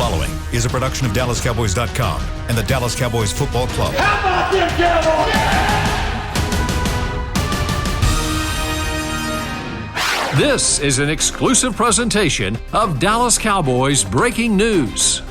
following is a production of DallasCowboys.com and the Dallas Cowboys Football Club. How about them Cowboys? Yeah! This is an exclusive presentation of Dallas Cowboys Breaking News.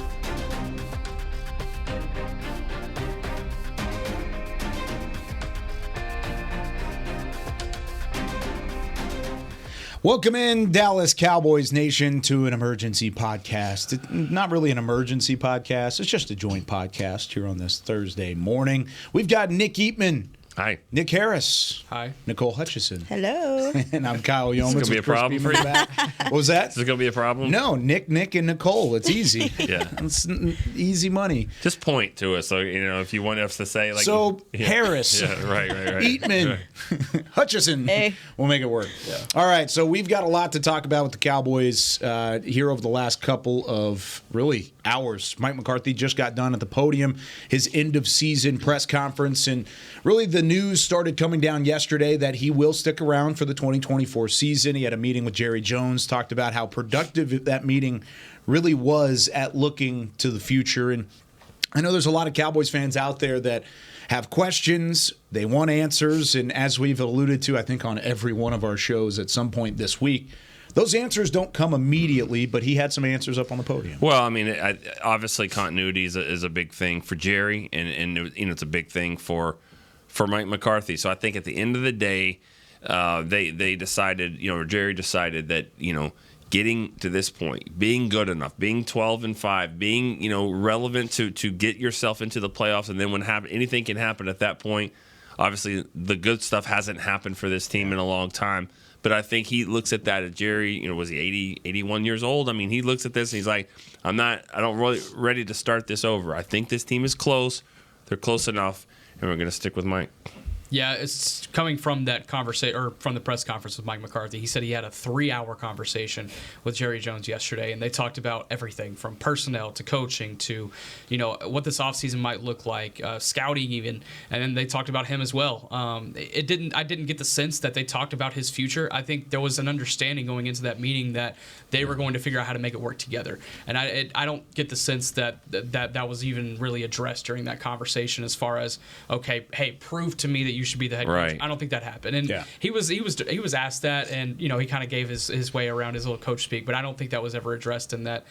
Welcome in, Dallas Cowboys Nation, to an emergency podcast. Not really an emergency podcast. It's just a joint podcast here on this Thursday morning. We've got Nick Eatman. Hi. Nick Harris. Hi. Nicole Hutchison. Hello. And I'm Kyle Yeomans. Is this going to be a problem for you? What was that? Is this going to be a problem? No, Nick, and Nicole. It's easy. Yeah. It's easy money. Just point to us. So, if you want us to say, like. So, yeah. Harris. Yeah, right. Eatman. Right. Hutchison. Hey. We'll make it work. Yeah. All right, so we've got a lot to talk about with the Cowboys here over the last couple of, really, hours. Mike McCarthy just got done at the podium, his end-of-season press conference, and really the news started coming down yesterday that he will stick around for the 2024 season. He had a meeting with Jerry Jones, talked about how productive that meeting really was at looking to the future. And I know there's a lot of Cowboys fans out there that have questions, they want answers, and as we've alluded to, I think on every one of our shows at some point this week, those answers don't come immediately, but he had some answers up on the podium. Well, I mean, obviously continuity is a big thing for Jerry, and it's a big thing for Mike McCarthy. So I think at the end of the day, they decided, Jerry decided that, getting to this point, being good enough, being 12-5, being, relevant to get yourself into the playoffs, and then when anything can happen at that point. Obviously, the good stuff hasn't happened for this team in a long time. But I think he looks at that as Jerry, was he 80, 81 years old? I mean, he looks at this and he's like, I don't really ready to start this over. I think this team is close. They're close enough, and we're going to stick with Mike. Yeah, it's coming from that conversation, or from the press conference with Mike McCarthy. He said he had a 3-hour conversation with Jerry Jones yesterday, and they talked about everything from personnel to coaching to, what this offseason might look like, scouting even, and then they talked about him as well. I didn't get the sense that they talked about his future. I think there was an understanding going into that meeting that they were going to figure out how to make it work together, and I don't get the sense that was even really addressed during that conversation as far as, okay, hey, prove to me that you should be the head coach. Right. I don't think that happened. And he was asked that, and he kind of gave his way around his little coach speak, but I don't think that was ever addressed in that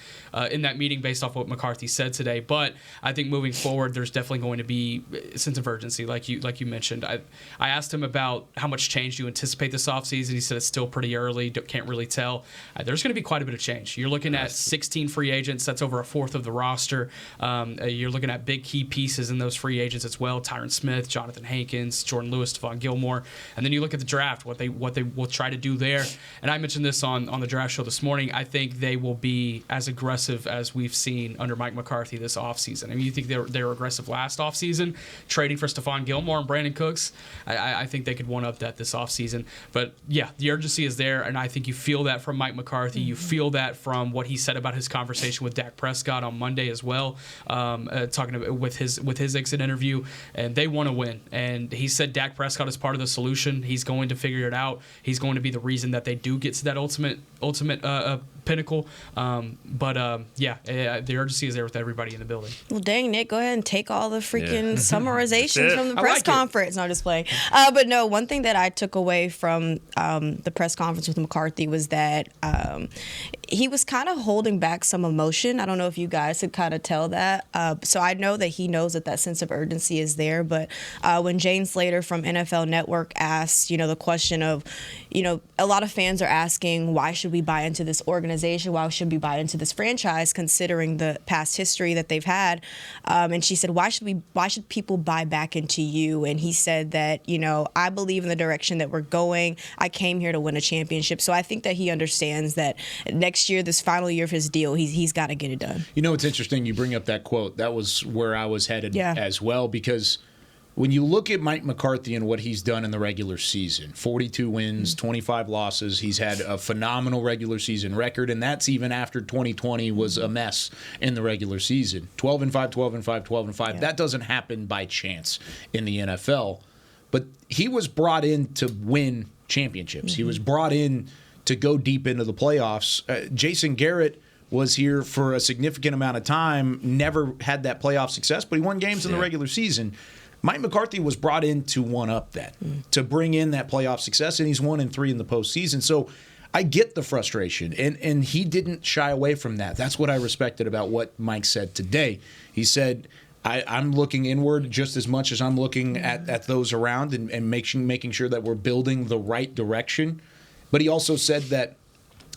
meeting based off what McCarthy said today. But I think moving forward, there's definitely going to be a sense of urgency, like you mentioned. I asked him about how much change do you anticipate this offseason. He said it's still pretty early, can't really tell. There's going to be quite a bit of change. You're looking at 16 free agents. That's over a fourth of the roster. You're looking at big key pieces in those free agents as well. Tyron Smith, Jonathan Hankins, Jordan Lewis, Stephon Gilmore, and then you look at the draft, what they will try to do there. And I mentioned this on the draft show this morning. I think they will be as aggressive as we've seen under Mike McCarthy this offseason. I mean, you think they were aggressive last offseason, trading for Stephon Gilmore and Brandon Cooks. I think they could one-up that this offseason. But, yeah, the urgency is there, and I think you feel that from Mike McCarthy. You feel that from what he said about his conversation with Dak Prescott on Monday as well, talking about with his exit interview, and they want to win. And he said Dak Prescott is part of the solution. He's going to figure it out. He's going to be the reason that they do get to that ultimate pinnacle. The urgency is there with everybody in the building. Well, dang, Nick, go ahead and take all the freaking summarizations from the press conference. No, I'm just playing. But no, one thing that I took away from the press conference with McCarthy was that he was kind of holding back some emotion. I don't know if you guys could kind of tell that. So I know that he knows that sense of urgency is there. But when Jane Slater from NFL Network asked, the question of, a lot of fans are asking, why should we buy into this organization? Why should we buy into this franchise, considering the past history that they've had? And she said, why should people buy back into you? And he said that, I believe in the direction that we're going. I came here to win a championship. So I think that he understands that next year, this final year of his deal, he's got to get it done. It's interesting you bring up that quote. That was where I was headed as well, because when you look at Mike McCarthy and what he's done in the regular season, 42 wins, 25 losses, he's had a phenomenal regular season record, and that's even after 2020 was a mess in the regular season. 12-5, 12-5, 12-5. That doesn't happen by chance in the NFL. But he was brought in to win championships. He was brought in to go deep into the playoffs. Jason Garrett was here for a significant amount of time, never had that playoff success, but he won games in the regular season. Mike McCarthy was brought in to one-up that, to bring in that playoff success, and he's 1-3 in the postseason. So I get the frustration, and he didn't shy away from that. That's what I respected about what Mike said today. He said, I'm looking inward just as much as I'm looking at those around and making sure that we're building the right direction. But he also said that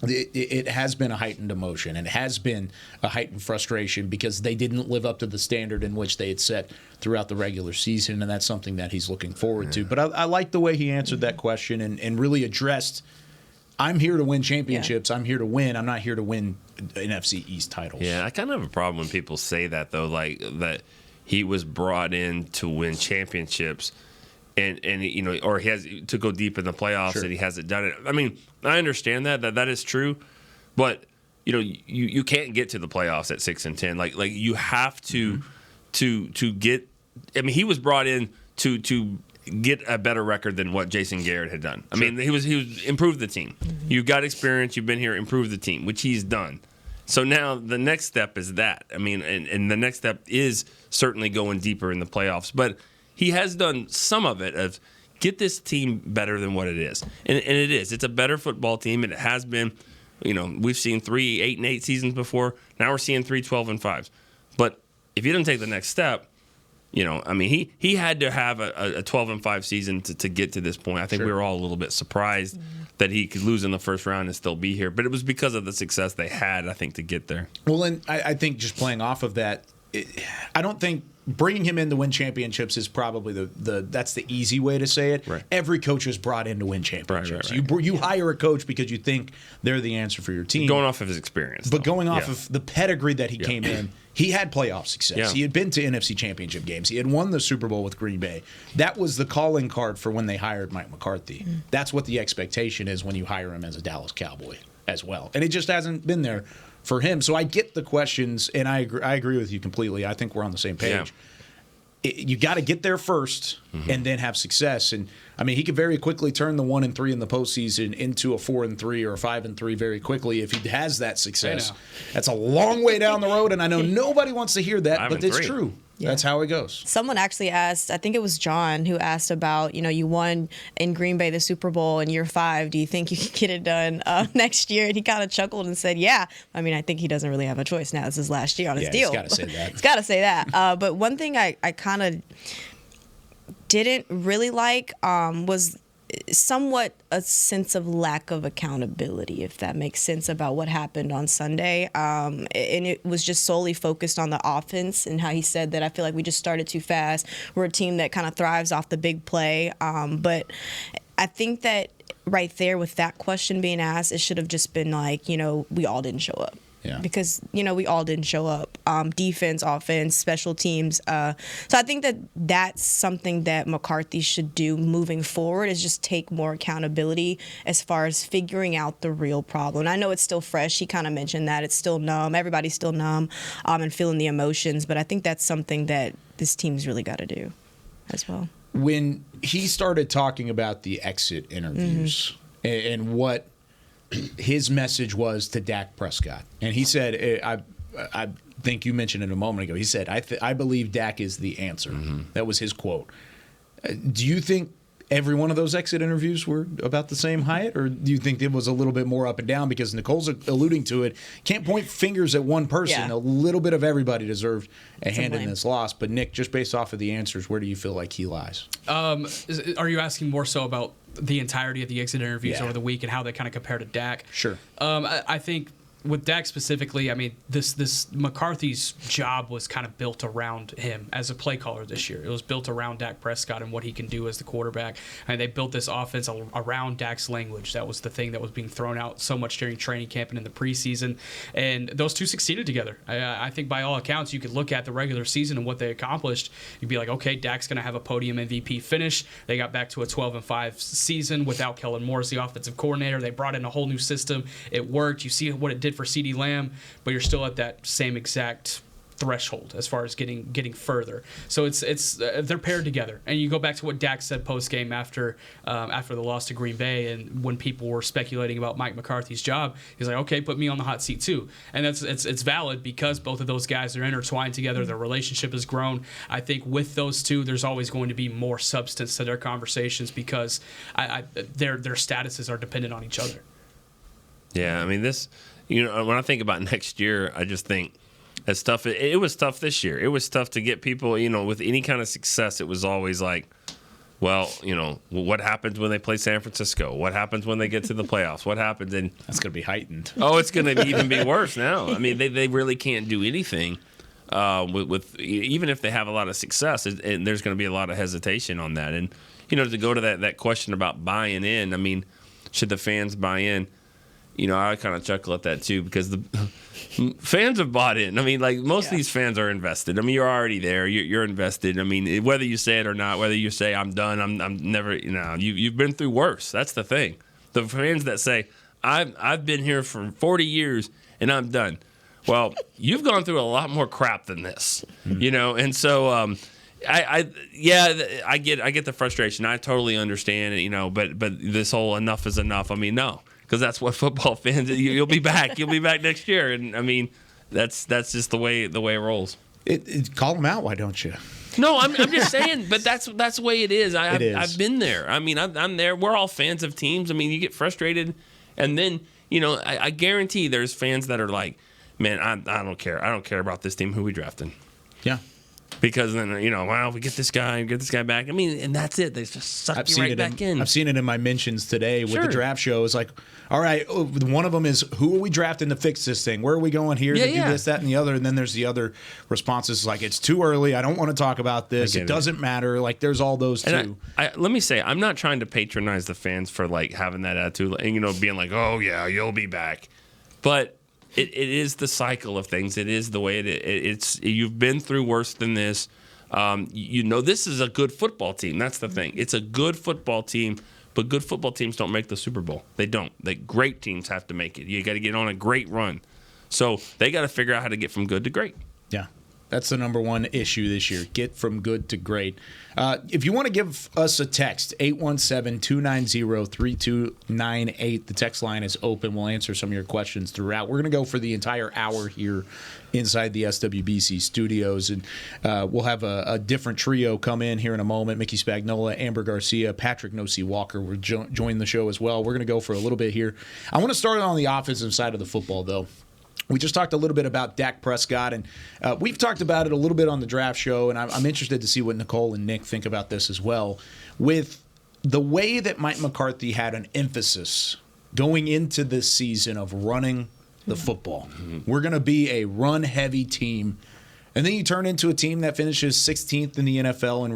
it has been a heightened emotion and it has been a heightened frustration because they didn't live up to the standard in which they had set throughout the regular season, and that's something that he's looking forward to. But I like the way he answered that question and really addressed, I'm here to win championships. I'm here to win. I'm not here to win NFC East titles. Yeah, I kind of have a problem when people say that, though, like that he was brought in to win championships. And you know, or he has to go deep in the playoffs, and he hasn't done it. I mean, I understand that is true, but you know, you can't get to the playoffs at 6-10. Like you have to get. I mean, he was brought in to get a better record than what Jason Garrett had done. I mean, he was improved the team. You've got experience. You've been here, improved the team, which he's done. So now the next step is that. I mean, and the next step is certainly going deeper in the playoffs, but he has done some of it of get this team better than what it is. And it is. It's a better football team, and it has been. You know, we've seen 3 8-8 seasons before. Now we're seeing 3 12-5. But if you didn't take the next step, you know, I mean, he had to have a 12-5 season to get to this point. I think we were all a little bit surprised that he could lose in the first round and still be here. But it was because of the success they had, I think, to get there. Well, and I think just playing off of that, I don't think bringing him in to win championships is probably that's the easy way to say it. Right. Every coach is brought in to win championships. Right. You hire a coach because you think they're the answer for your team. Going off of his experience. But going off of the pedigree that he came in, he had playoff success. Yeah. He had been to NFC championship games. He had won the Super Bowl with Green Bay. That was the calling card for when they hired Mike McCarthy. That's what the expectation is when you hire him as a Dallas Cowboy as well. And it just hasn't been there for him. So I get the questions, and I agree with you completely. I think we're on the same page. Yeah. You got to get there first and then have success. And I mean, he could very quickly turn the 1-3 in the postseason into a 4-3 or a 5-3 very quickly if he has that success. That's a long way down the road, and I know nobody wants to hear that, but it's true. Yeah. That's how it goes. Someone actually asked, I think it was John, who asked about, you won in Green Bay the Super Bowl in year 5. Do you think you can get it done next year? And he kind of chuckled and said, yeah. I mean, I think he doesn't really have a choice now. It's his last year on his deal. He's got to say that. He's got to say that. But one thing I kind of didn't really like was somewhat a sense of lack of accountability, if that makes sense, about what happened on Sunday. And it was just solely focused on the offense, and how he said that I feel like we just started too fast. We're a team that kind of thrives off the big play. But I think that right there with that question being asked, it should have just been like, we all didn't show up. Yeah. Because, we all didn't show up. Defense, offense, special teams. So I think that that's something that McCarthy should do moving forward, is just take more accountability as far as figuring out the real problem. And I know it's still fresh. He kind of mentioned that. It's still numb. Everybody's still numb and feeling the emotions. But I think that's something that this team's really got to do as well. When he started talking about the exit interviews and what his message was to Dak Prescott, and he said, I think you mentioned it a moment ago, he said, I believe Dak is the answer. That was his quote. Do you think every one of those exit interviews were about the same height, or do you think it was a little bit more up and down? Because Nicole's alluding to it. Can't point fingers at one person. A little bit of everybody deserved a hand in this loss. But Nick, just based off of the answers, where do you feel like he lies? Are you asking more so about the entirety of the exit interviews over the week and how they kind of compare to Dak? Sure. I think with Dak specifically, I mean, this McCarthy's job was kind of built around him as a play caller this year. It was built around Dak Prescott and what he can do as the quarterback. And they built this offense around Dak's language. That was the thing that was being thrown out so much during training camp and in the preseason. And those two succeeded together. I think by all accounts, you could look at the regular season and what they accomplished. You'd be like, okay, Dak's going to have a podium MVP finish. They got back to a 12-5 season without Kellen Moore as the offensive coordinator. They brought in a whole new system. It worked. You see what it did for CeeDee Lamb, but you're still at that same exact threshold as far as getting further. So it's they're paired together. And you go back to what Dak said post game after the loss to Green Bay, and when people were speculating about Mike McCarthy's job, he's like, okay, put me on the hot seat too. And it's valid because both of those guys are intertwined together. Their relationship has grown. I think with those two, there's always going to be more substance to their conversations because their statuses are dependent on each other. Yeah, I mean this. When I think about next year, I just think it's tough. It was tough this year. It was tough to get people. With any kind of success, it was always like, well, what happens when they play San Francisco? What happens when they get to the playoffs? What happens? And that's going to be heightened. Oh, it's going to even be worse now. I mean, they really can't do anything with even if they have a lot of success, and there's going to be a lot of hesitation on that. And to go to that question about buying in, I mean, should the fans buy in? I kind of chuckle at that too because the fans have bought in. I mean, like most of these fans are invested. I mean, you're already there. You're invested. I mean, whether you say it or not, whether you say I'm done, I'm never. You've been through worse. That's the thing. The fans that say I've been here for 40 years and I'm done. Well, you've gone through a lot more crap than this, And so I get the frustration. I totally understand it, But this whole enough is enough. I mean, no. Because that's what football fans. You'll be back. You'll be back next year, and I mean, that's just the way it rolls. Call them out. Why don't you? No, I'm just saying. But that's the way it is. I've been there. I mean, I'm there. We're all fans of teams. I mean, you get frustrated, and then I guarantee there's fans that are like, man, I don't care. I don't care about this team. Who we drafting? Yeah. Because then, we get this guy back. I mean, and that's it. They just suck you right back in. I've seen it in my mentions today with the draft show. It's like, all right, one of them is, who are we drafting to fix this thing? Where are we going here to do this, that, and the other? And then there's the other responses like, it's too early. I don't want to talk about this. It doesn't matter. Like, there's all those too. Let me say, I'm not trying to patronize the fans for, like, having that attitude and, being like, oh, yeah, you'll be back. But it is the cycle of things. It is the way it is. It's you've been through worse than this. This is a good football team. That's the thing. It's a good football team, but good football teams don't make the Super Bowl. They don't. Great teams have to make it. You got to get on a great run. So they got to figure out how to get from good to great. Yeah. That's the number one issue this year. Get from good to great. If you want to give us a text, 817-290-3298. The text line is open. We'll answer some of your questions throughout. We're going to go for the entire hour here inside the SWBC studios. And we'll have a different trio come in here in a moment. Mickey Spagnola, Amber Garcia, Patrick Nosey Walker will join the show as well. We're going to go for a little bit here. I want to start on the offensive side of the football, though. We just talked a little bit about Dak Prescott, and we've talked about it a little bit on the draft show, and I'm interested to see what Nicole and Nick think about this as well. With the way that Mike McCarthy had an emphasis going into this season of running the football. We're going to be a run-heavy team. And then you turn into a team that finishes 16th in the NFL in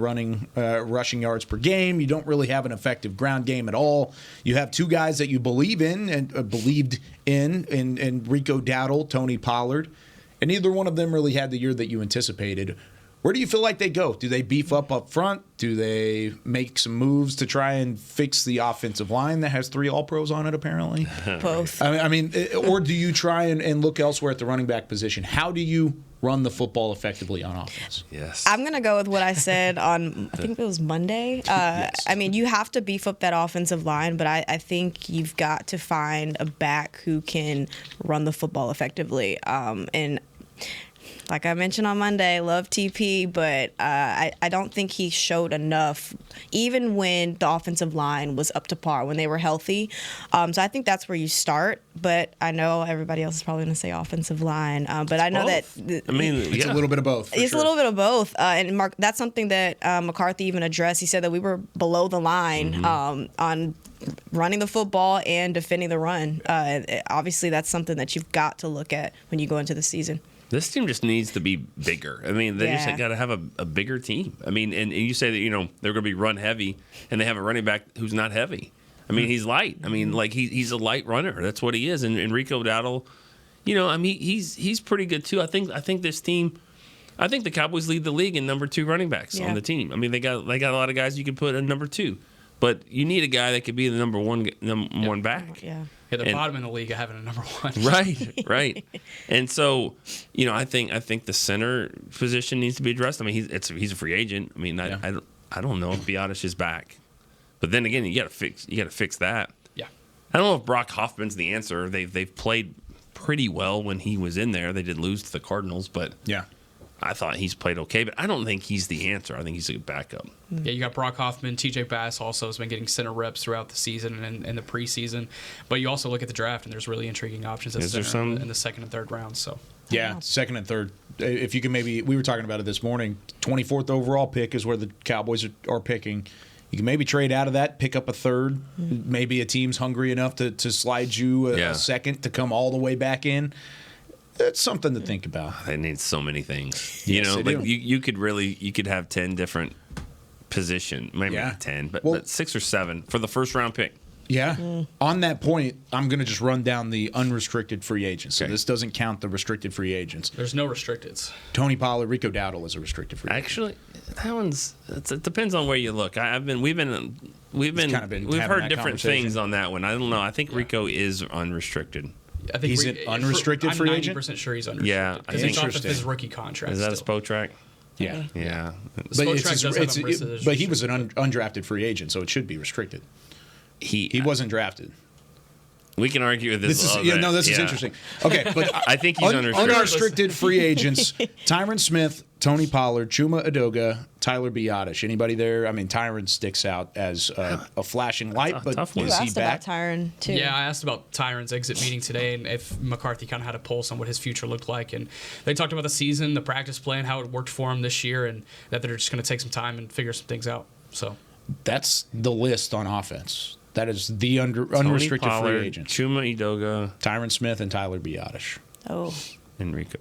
rushing yards per game. You don't really have an effective ground game at all. You have two guys that you believe in and believed in Rico Dowdle, Tony Pollard, and neither one of them really had the year that you anticipated. Where do you feel like they go? Do they beef up front? Do they make some moves to try and fix the offensive line that has 3 All-Pros on it, apparently? Both. I mean, or do you try and look elsewhere at the running back position? How do you run the football effectively on offense? Yes. I'm going to go with what I said on, I think it was Monday. Yes. I mean, you have to beef up that offensive line, but I think you've got to find a back who can run the football effectively. And like I mentioned on Monday, love TP, but I don't think he showed enough, even when the offensive line was up to par, when they were healthy. So I think that's where you start. But I know everybody else is probably going to say offensive line. But I know both. that It's a little bit of both. It's a little bit of both. And Mark, that's something that McCarthy even addressed. He said that we were below the line on running the football and defending the run. Obviously, that's something that you've got to look at when you go into the season. This team just needs to be bigger. I mean, they just got to have a bigger team. I mean, and you say that, they're going to be run heavy, and they have a running back who's not heavy. I mean, he's light. I mean, like, he's a light runner. That's what he is. And Rico Dowdle, I mean, he's pretty good, too. I think this team, I think the Cowboys lead the league in number 2 running backs on the team. I mean, they got a lot of guys you can put in number 2. but you need a guy that could be the number one back. Yeah. Yeah, they're bottom in the league at having a number one. Right. And so, I think the center position needs to be addressed. I mean, he's a free agent. I mean, I don't know if Biadasz is back, but then again, you got to fix that. Yeah. I don't know if Brock Hoffman's the answer. They've played pretty well when he was in there. They did lose to the Cardinals, but Yeah. I thought he's played okay, but I don't think he's the answer. I think he's a good backup. Yeah, you got Brock Hoffman. TJ Bass also has been getting center reps throughout the season and the preseason. But you also look at the draft, and there's really intriguing options at center in the second and third rounds. So Yeah, second and third. If you can we were talking about it this morning, 24th overall pick is where the Cowboys are picking. You can maybe trade out of that, pick up a third. Maybe a team's hungry enough to slide you a second to come all the way back in. It's something to think about. They need so many things. Yes, they do. You could have 10 different positions, maybe not 10, but 6 or 7 for the first round pick. Yeah. On that point, I'm going to just run down the unrestricted free agents. So this doesn't count the restricted free agents. there's no restricteds. Tony Pollard, Rico Dowdle is a restricted free agent. Actually, that one's it depends on where you look. We've having heard that different things on that one. I don't know. I think Rico is unrestricted. I think He's an unrestricted free agent? I'm 90% sure he's unrestricted. Yeah, because he's off of interesting. his rookie contract. Is that still. a Spotrac? Yeah. Yeah. Spotrac does have him listed as but he was restricted. an undrafted free agent, so it should be restricted. He wasn't drafted. We can argue with this. This is interesting. Okay, but I think he's unrestricted. Unrestricted free agents: Tyron Smith, Tony Pollard, Chuma Edoga, Tyler Biadasz. Anybody there? I mean, Tyron sticks out as a flashing light, but tough one. is You he asked back? about Tyron, too. Yeah, I asked about Tyron's exit meeting today and if McCarthy kind of had a pulse on what his future looked like. And they talked about the season, the practice plan, how it worked for him this year, and that they're just going to take some time and figure some things out. So That's the list on offense. That is the unrestricted Tony Pollard, free agents: Chuma Edoga, Tyron Smith and Tyler Biadasz. Oh. and Rico.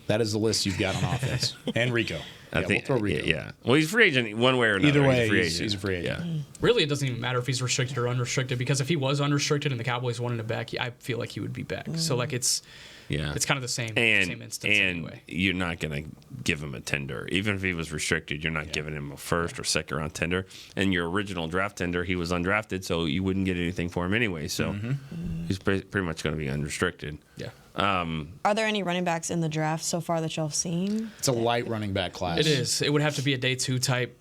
That is the list you've got on offense. And Rico. I think we'll throw Rico. Yeah. Well, he's a free agent one way or another. Either way, he's a free agent. Yeah. really, it doesn't even matter if he's restricted or unrestricted, because if he was unrestricted and the Cowboys wanted him back, I feel like he would be back. So like it's kind of the same instance anyway. You're not going to give him a tender. Even if he was restricted, you're not giving him a first or second round tender. And your original draft tender, he was undrafted, so you wouldn't get anything for him anyway. So he's pretty much going to be unrestricted. Yeah. Are there any running backs in the draft so far that y'all have seen? It's a light running back class. It is. It would have to be a day 2 type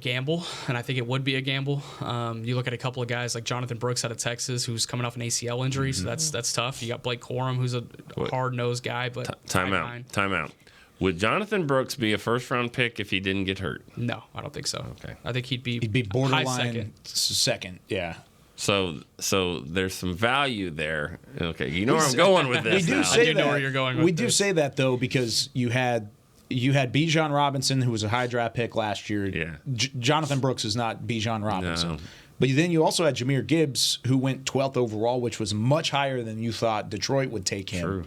gamble, and I think it would be a gamble. You look at a couple of guys like Jonathan Brooks out of Texas, who's coming off an ACL injury, so that's tough. You got Blake Corum, who's a hard-nosed guy, but Time out. Would Jonathan Brooks be a first-round pick if he didn't get hurt? No, I don't think so. Okay. I think he'd be high borderline second. yeah. So there's some value there. Okay, you know where I'm going with this. We do now. say I do that. know where you're going with we do this. say that though because you had Bijan Robinson, who was a high draft pick last year. Yeah. Jonathan Brooks is not Bijan Robinson. No. But then you also had Jahmyr Gibbs, who went 12th overall, which was much higher than you thought Detroit would take him. True.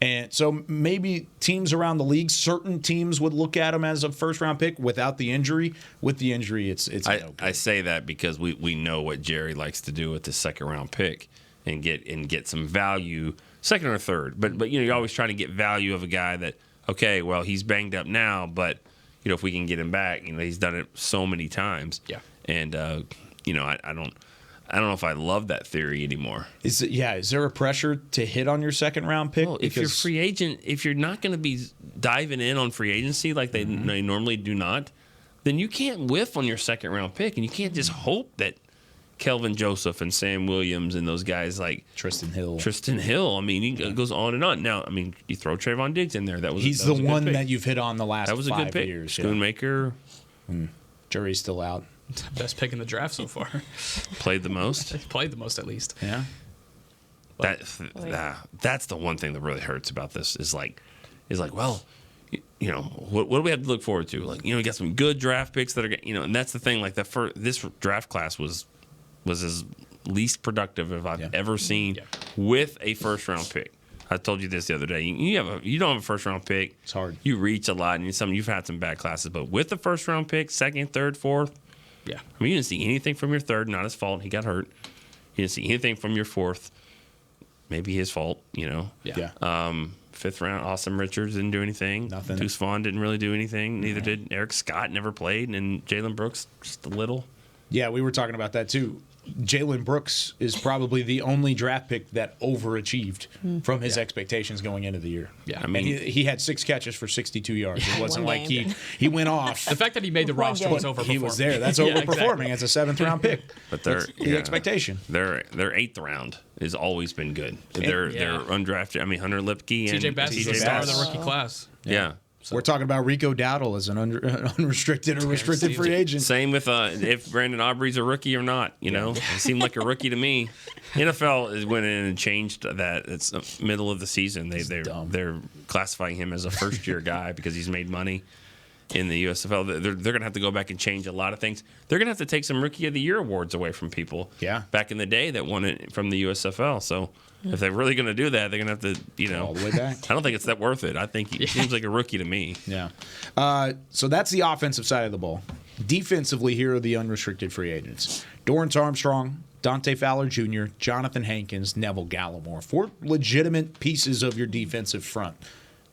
And so maybe teams around the league, certain teams would look at him as a first-round pick without the injury. With the injury, it's I say that because we know what Jerry likes to do with the second-round pick and get some value, second or third. But you're always trying to get value of a guy that, okay, well, he's banged up now, but if we can get him back, he's done it so many times. Yeah. And I don't know if I love that theory anymore. Is there a pressure to hit on your second-round pick? Well, if you're free agent, if you're not going to be diving in on free agency like they normally do not, then you can't whiff on your second-round pick, and you can't just hope that Kelvin Joseph and Sam Williams and those guys like Tristan Hill. I mean, it goes on and on. Now, I mean, you throw Trayvon Diggs in there. He's that was the a good one pick. that you've hit on the last 5 years. That was a good pick. Schoonmaker Jury's still out. Best pick in the draft so far. played the most. He's played the most at least. Yeah. That's the one thing that really hurts about this is like, well, what do we have to look forward to? Like, we got some good draft picks that are, and that's the thing. Like this draft class was as least productive as I've ever seen with a first round pick. I told you this the other day. You don't have a first round pick. It's hard. You reach a lot, and you've had some bad classes. But with the first round pick, second, third, fourth, Yeah. I mean, you didn't see anything from your third. Not his fault. He got hurt. You didn't see anything from your fourth. Maybe his fault. Yeah. Fifth round, Austin Richards didn't do anything. Nothing. Deuce Vaughn didn't really do anything. Neither did Eric Scott. Never played, and Jalen Brooks just a little. Yeah, we were talking about that too. Jalen Brooks is probably the only draft pick that overachieved from his expectations going into the year. Yeah, I mean, he had 6 catches for 62 yards. It wasn't One like game. he went off. The fact that he made the roster was overperforming. He was there. That's Yeah, overperforming exactly. as a 7th-round pick. But That's the expectation. Their 8th round has always been good. They're undrafted. I mean, Hunter Lipke and TJ Bass is the star of the rookie class. Yeah. We're talking about Rico Dowdle as an unrestricted or restricted free agent. Same with if Brandon Aubrey's a rookie or not. You know, he seemed like a rookie to me. NFL went in and changed that. It's the middle of the season. They're classifying him as a first-year guy because he's made money in the USFL. They're going to have to go back and change a lot of things. They're going to have to take some Rookie of the Year awards away from people. Yeah. Back in the day that won it from the USFL. So if they're really going to do that, they're going to have to, All the way back. I don't think it's that worth it. I think he seems like a rookie to me. Yeah. So that's the offensive side of the ball. Defensively, here are the unrestricted free agents. Dorrance Armstrong, Dante Fowler Jr., Jonathan Hankins, Neville Gallimore. 4 legitimate pieces of your defensive front.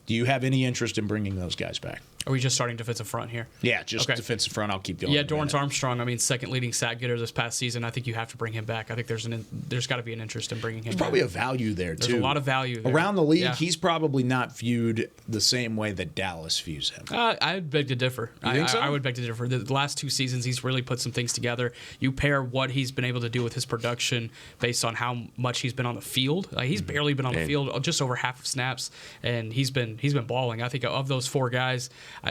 Do you have any interest in bringing those guys back? Are we just starting defensive front here? Yeah, just Okay. defensive front. I'll keep going. Yeah, in a Dorrance minute. Armstrong. I mean, second leading sack getter this past season. I think you have to bring him back. I think there's got to be an interest in bringing him. There's back. probably a value there, too. There's a lot of value there. Around the league, Yeah. he's probably not viewed the same way that Dallas views him. I'd beg to differ. You think so? I would beg to differ. The last 2 seasons, he's really put some things together. You pair what he's been able to do with his production based on how much he's been on the field. He's barely been on the field, just over half of snaps, and he's been balling. I think of those 4 guys,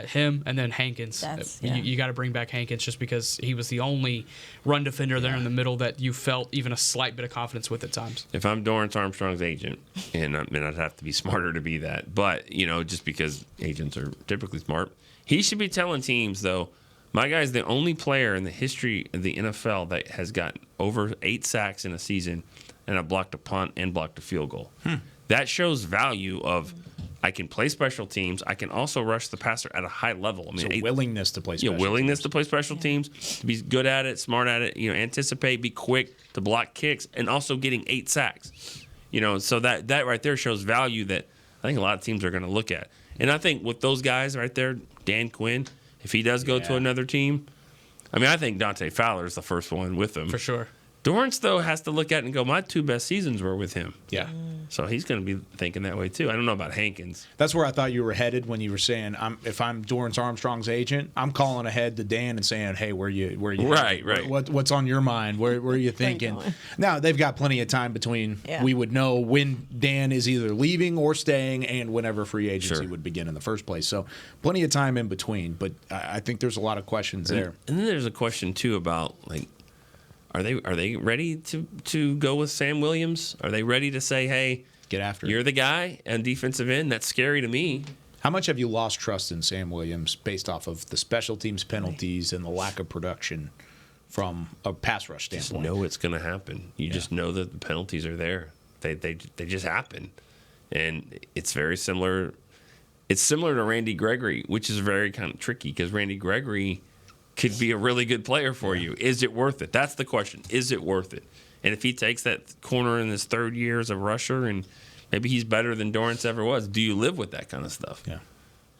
him and then Hankins. You got to bring back Hankins just because he was the only run defender there in the middle that you felt even a slight bit of confidence with at times. If I'm Dorrance Armstrong's agent, and I'd have to be smarter to be that, but, just because agents are typically smart, he should be telling teams, though, my guy's the only player in the history of the NFL that has gotten over 8 sacks in a season and have blocked a punt and blocked a field goal. That shows value of I can play special teams. I can also rush the passer at a high level. I mean, Willingness to play special willingness teams. to play special teams, to be good at it, smart at it, anticipate, be quick to block kicks, and also getting 8 sacks. So that right there shows value that I think a lot of teams are going to look at. And I think with those guys right there, Dan Quinn, if he does go to another team, I think Dante Fowler is the first one with him. For sure. Dorrance, though, has to look at it and go, my 2 best seasons were with him. Yeah. So he's going to be thinking that way, too. I don't know about Hankins. That's where I thought you were headed when you were saying, if I'm Dorrance Armstrong's agent, I'm calling ahead to Dan and saying, hey, where you Right, headed? right. What's on your mind? Where are you thinking? Now, they've got plenty of time between we would know when Dan is either leaving or staying and whenever free agency would begin in the first place. So plenty of time in between. But I think there's a lot of questions there. And then there's a question, too, about, are they ready to go with Sam Williams? Are they ready to say, hey, get after you're it? The guy and defensive end? That's scary to me. How much have you lost trust in Sam Williams based off of the special teams penalties and the lack of production from a pass rush standpoint? Just know it's going to happen. You just know that the penalties are there. They just happen. And it's very similar. It's similar to Randy Gregory, which is very kind of tricky because Randy Gregory could be a really good player for you. Is it worth it? That's the question. Is it worth it? And if he takes that corner in his 3rd year as a rusher and maybe he's better than Dorrance ever was, do you live with that kind of stuff? Yeah.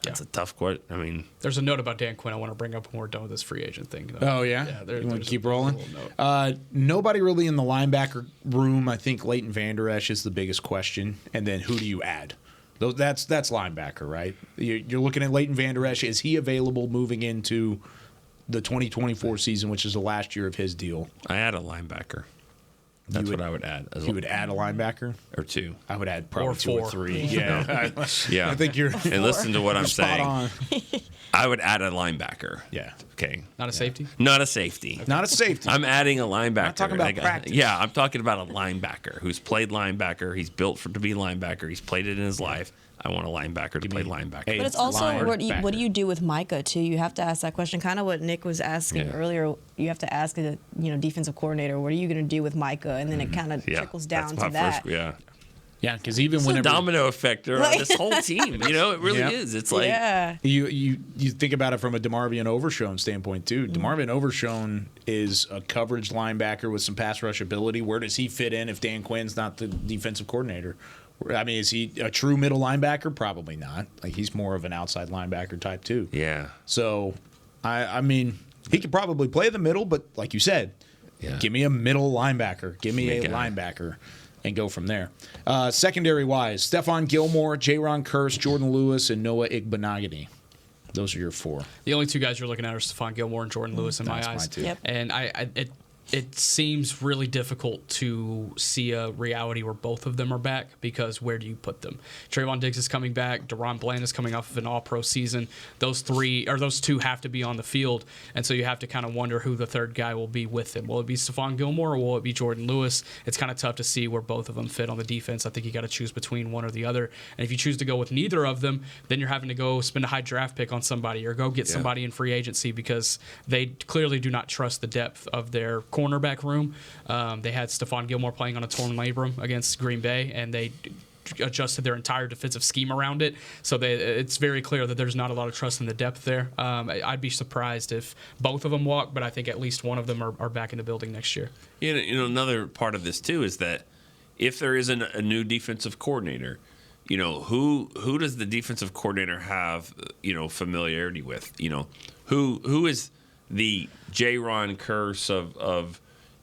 That's a tough question. There's a note about Dan Quinn I want to bring up when we're done with this free agent thing. Oh, yeah? You want to keep rolling? Note. Nobody really in the linebacker room. I think Leighton Vander Esch is the biggest question. And then who do you add? That's linebacker, right? You're looking at Leighton Vander Esch. Is he available moving into the 2024 season, which is the last year of his deal? I add a linebacker. That's what I would add. You would add a linebacker? Or 2. I would add probably Or 2 or 4. 3. Yeah. Yeah. I think you're And listen to what I'm spot saying. on. I would add a linebacker. Yeah. Okay. Not a safety? Not a safety. Not a safety. I'm adding a linebacker. Not talking about practice. Yeah, I'm talking about a linebacker who's played linebacker. He's built to be linebacker. He's played it in his life. I want a linebacker to play linebacker. But it's also what do you do with Micah too? You have to ask that question. Kind of what Nick was asking earlier. You have to ask the defensive coordinator, what are you going to do with Micah? And then it kind of trickles down to that. Yeah, because even It's whenever a domino effect around this whole team. It really is. It's like you think about it from a DeMarvion Overshown standpoint too. DeMarvion Overshown is a coverage linebacker with some pass rush ability. Where does he fit in if Dan Quinn's not the defensive coordinator? I mean, is he a true middle linebacker? Probably not. Like he's more of an outside linebacker type too. Yeah. So, I mean, He could probably play the middle, but like you said, give me a middle linebacker. Give me a linebacker and go from there. Secondary-wise, Stephon Gilmore, Jaron Kearse, Jordan Lewis, and Noah Igbenogany. Those are your 4. The only 2 guys you're looking at are Stephon Gilmore and Jordan Lewis in my eyes. Yep. And it seems really difficult to see a reality where both of them are back, because where do you put them? Trayvon Diggs is coming back. Deron Bland is coming off of an all-pro season. Those 2 have to be on the field, and so you have to kind of wonder who the third guy will be with him. Will it be Stephon Gilmore or will it be Jordan Lewis? It's kind of tough to see where both of them fit on the defense. I think you got to choose between one or the other, and if you choose to go with neither of them, then you're having to go spend a high draft pick on somebody or go get somebody in free agency, because they clearly do not trust the depth of their cornerback room. They had Stephon Gilmore playing on a torn labrum against Green Bay, and they adjusted their entire defensive scheme around it. So it's very clear that there's not a lot of trust in the depth there. I'd be surprised if both of them walk, but I think at least one of them are back in the building next year. Another part of this too is that if there isn't a new defensive coordinator, who does the defensive coordinator have familiarity with? Who is the Jaron Kearse of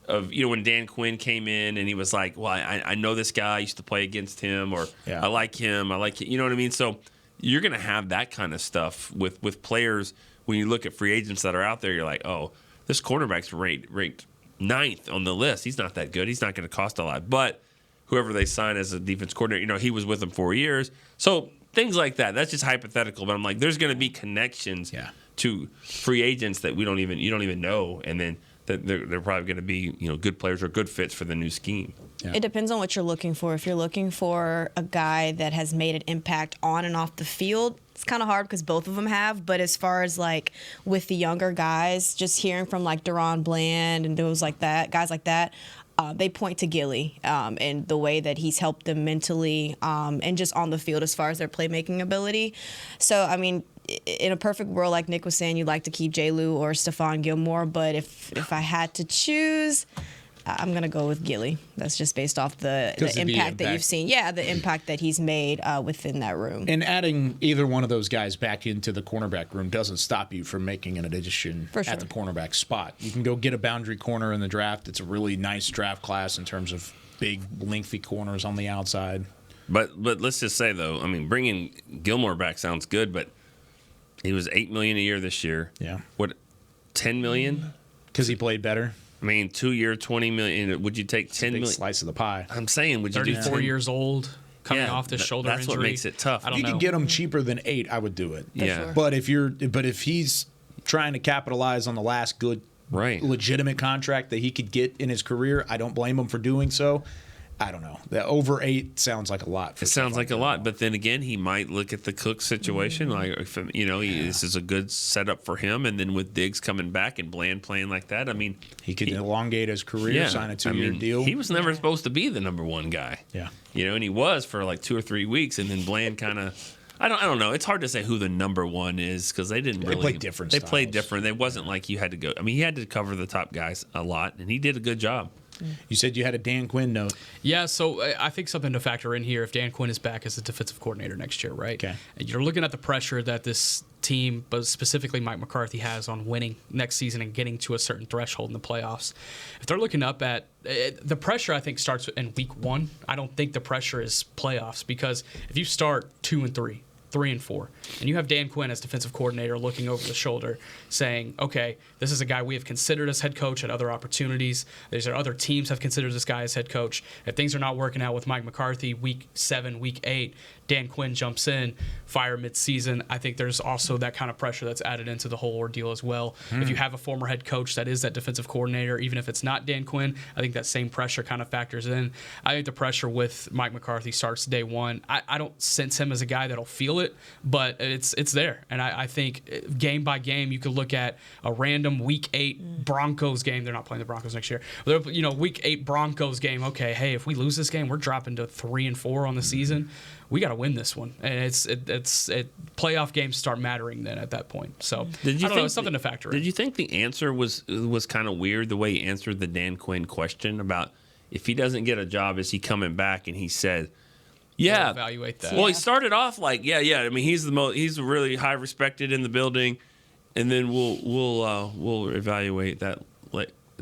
when Dan Quinn came in and he was like, well, I know this guy, I used to play against him, or I like him, you know what I mean? So you're going to have that kind of stuff with players. When you look at free agents that are out there, you're like, oh, this cornerback's ranked 9th on the list. He's not that good. He's not going to cost a lot. But whoever they sign as a defense coordinator, he was with them 4 years. So things like that. That's just hypothetical. But I'm like, there's going to be connections to free agents that you don't even know, and then that they're probably going to be good players or good fits for the new scheme. Yeah. It depends on what you're looking for. If you're looking for a guy that has made an impact on and off the field, it's kind of hard because both of them have. But as far as like with the younger guys, just hearing from like Deron Bland and those like that, guys like that, they point to Gilly and the way that he's helped them mentally and just on the field as far as their playmaking ability. So, I mean, in a perfect world, like Nick was saying, you'd like to keep J. Lou or Stephon Gilmore, but if I had to choose, I'm going to go with Gilly. That's just based off the impact that you've seen. Yeah, the impact that he's made within that room. And adding either one of those guys back into the cornerback room doesn't stop you from making an addition at the cornerback spot. You can go get a boundary corner in the draft. It's a really nice draft class in terms of big, lengthy corners on the outside. But let's just say, though, I mean, bringing Gilmore back sounds good, but he was $8 million a year this year. Yeah. What, $10 million? Because he played better. I mean, 2 year, $20 million. Would you take $10 million? Slice of the pie. I'm saying, would you do 34 years old, coming off the shoulder injury. That's what makes it tough. If you could get him cheaper than 8, I would do it. Yeah. But if he's trying to capitalize on the last good, legitimate contract that he could get in his career, I don't blame him for doing so. I don't know. The over 8 sounds like a lot. It sounds like a lot, but then again, he might look at the Cook situation. Like, this is a good setup for him. And then with Diggs coming back and Bland playing like that, I mean, he could elongate his career, sign a 2-year deal. He was never supposed to be the number one guy. Yeah, and he was for like 2 or 3 weeks, and then Bland kind of. I don't know. It's hard to say who the number one is because they didn't really. They played different. They played different. It wasn't like you had to go. I mean, he had to cover the top guys a lot, and he did a good job. You said you had a Dan Quinn note. Yeah, so I think something to factor in here if Dan Quinn is back as the defensive coordinator next year, right? Okay. And you're looking at the pressure that this team, but specifically Mike McCarthy, has on winning next season and getting to a certain threshold in the playoffs. If they're looking up at the pressure, I think starts in week 1. I don't think the pressure is playoffs because if you start 2-3, 3-4, and you have Dan Quinn as defensive coordinator looking over the shoulder saying, okay, this is a guy we have considered as head coach at other opportunities. There's other teams have considered this guy as head coach. If things are not working out with Mike McCarthy week 7, week 8, Dan Quinn jumps in, fire midseason. I think there's also that kind of pressure that's added into the whole ordeal as well. If you have a former head coach that is that defensive coordinator, even if it's not Dan Quinn, I think that same pressure kind of factors in. I think the pressure with Mike McCarthy starts day 1. I don't sense him as a guy that'll feel it, but it's there. And I think game by game, you could look at a random week 8 Broncos game. They're not playing the Broncos next year. Week 8 Broncos game. Okay, hey, if we lose this game, we're dropping to 3-4 on the season. We got to win this one, and it's playoff games start mattering then at that point. So I don't know, it's something to factor in. Did you think the answer was kind of weird the way he answered the Dan Quinn question about if he doesn't get a job, is he coming back? And he said, "Yeah, we'll evaluate that." Well, he started off like, yeah. I mean, he's really high respected in the building, and then we'll evaluate that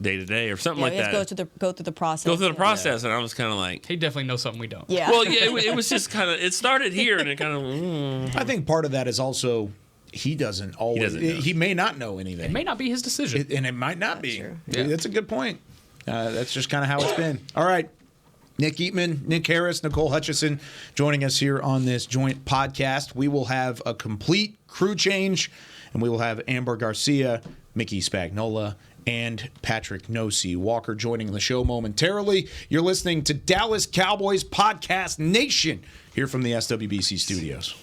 day to day or something like that. Go through the process. Go through the process, and I was kind of like, he definitely knows something we don't. Yeah. Well, yeah, it was just kind of. It started here, and it kind of. I think part of that is also he doesn't always. He may not know anything. It may not be his decision, and it might not be. True. Yeah. That's a good point. That's just kind of how it's been. All right. Nick Eatman, Nick Harris, Nicole Hutchison joining us here on this joint podcast. We will have a complete crew change, and we will have Amber Garcia, Mickey Spagnola, and Patrick Nosey Walker joining the show momentarily. You're listening to Dallas Cowboys Podcast Nation here from the SWBC studios.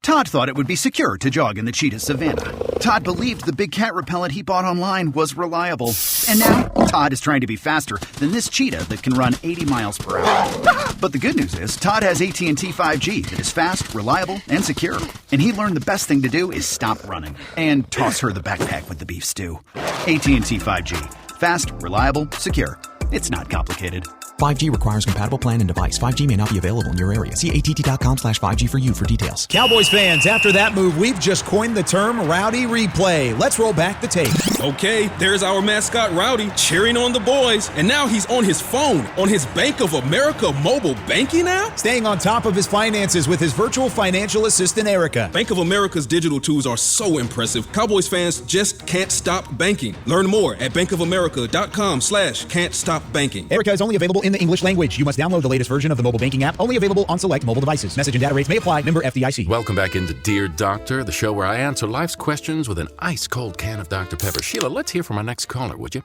Todd thought it would be secure to jog in the cheetah savanna. Todd believed the big cat repellent he bought online was reliable. And now, Todd is trying to be faster than this cheetah that can run 80 miles per hour. But the good news is, Todd has AT&T 5G that is fast, reliable, and secure. And he learned the best thing to do is stop running and toss her the backpack with the beef stew. AT&T 5G. Fast, reliable, secure. It's not complicated. 5G requires compatible plan and device. 5G may not be available in your area. See att.com/5G for you for details. Cowboys fans, after that move, we've just coined the term Rowdy Replay. Let's roll back the tape. Okay, there's our mascot Rowdy cheering on the boys. And now he's on his phone, on his Bank of America mobile banking app? Staying on top of his finances with his virtual financial assistant, Erica. Bank of America's digital tools are so impressive. Cowboys fans just can't stop banking. Learn more at bankofamerica.com/can't-stop-banking. Erica is only available in the English language. You must download the latest version of the mobile banking app, only available on select mobile devices. Message and data rates may apply. Member FDIC. Welcome back into Dear Doctor, the show where I answer life's questions with an ice-cold can of Dr. Pepper. Sheila, let's hear from our next caller, would you?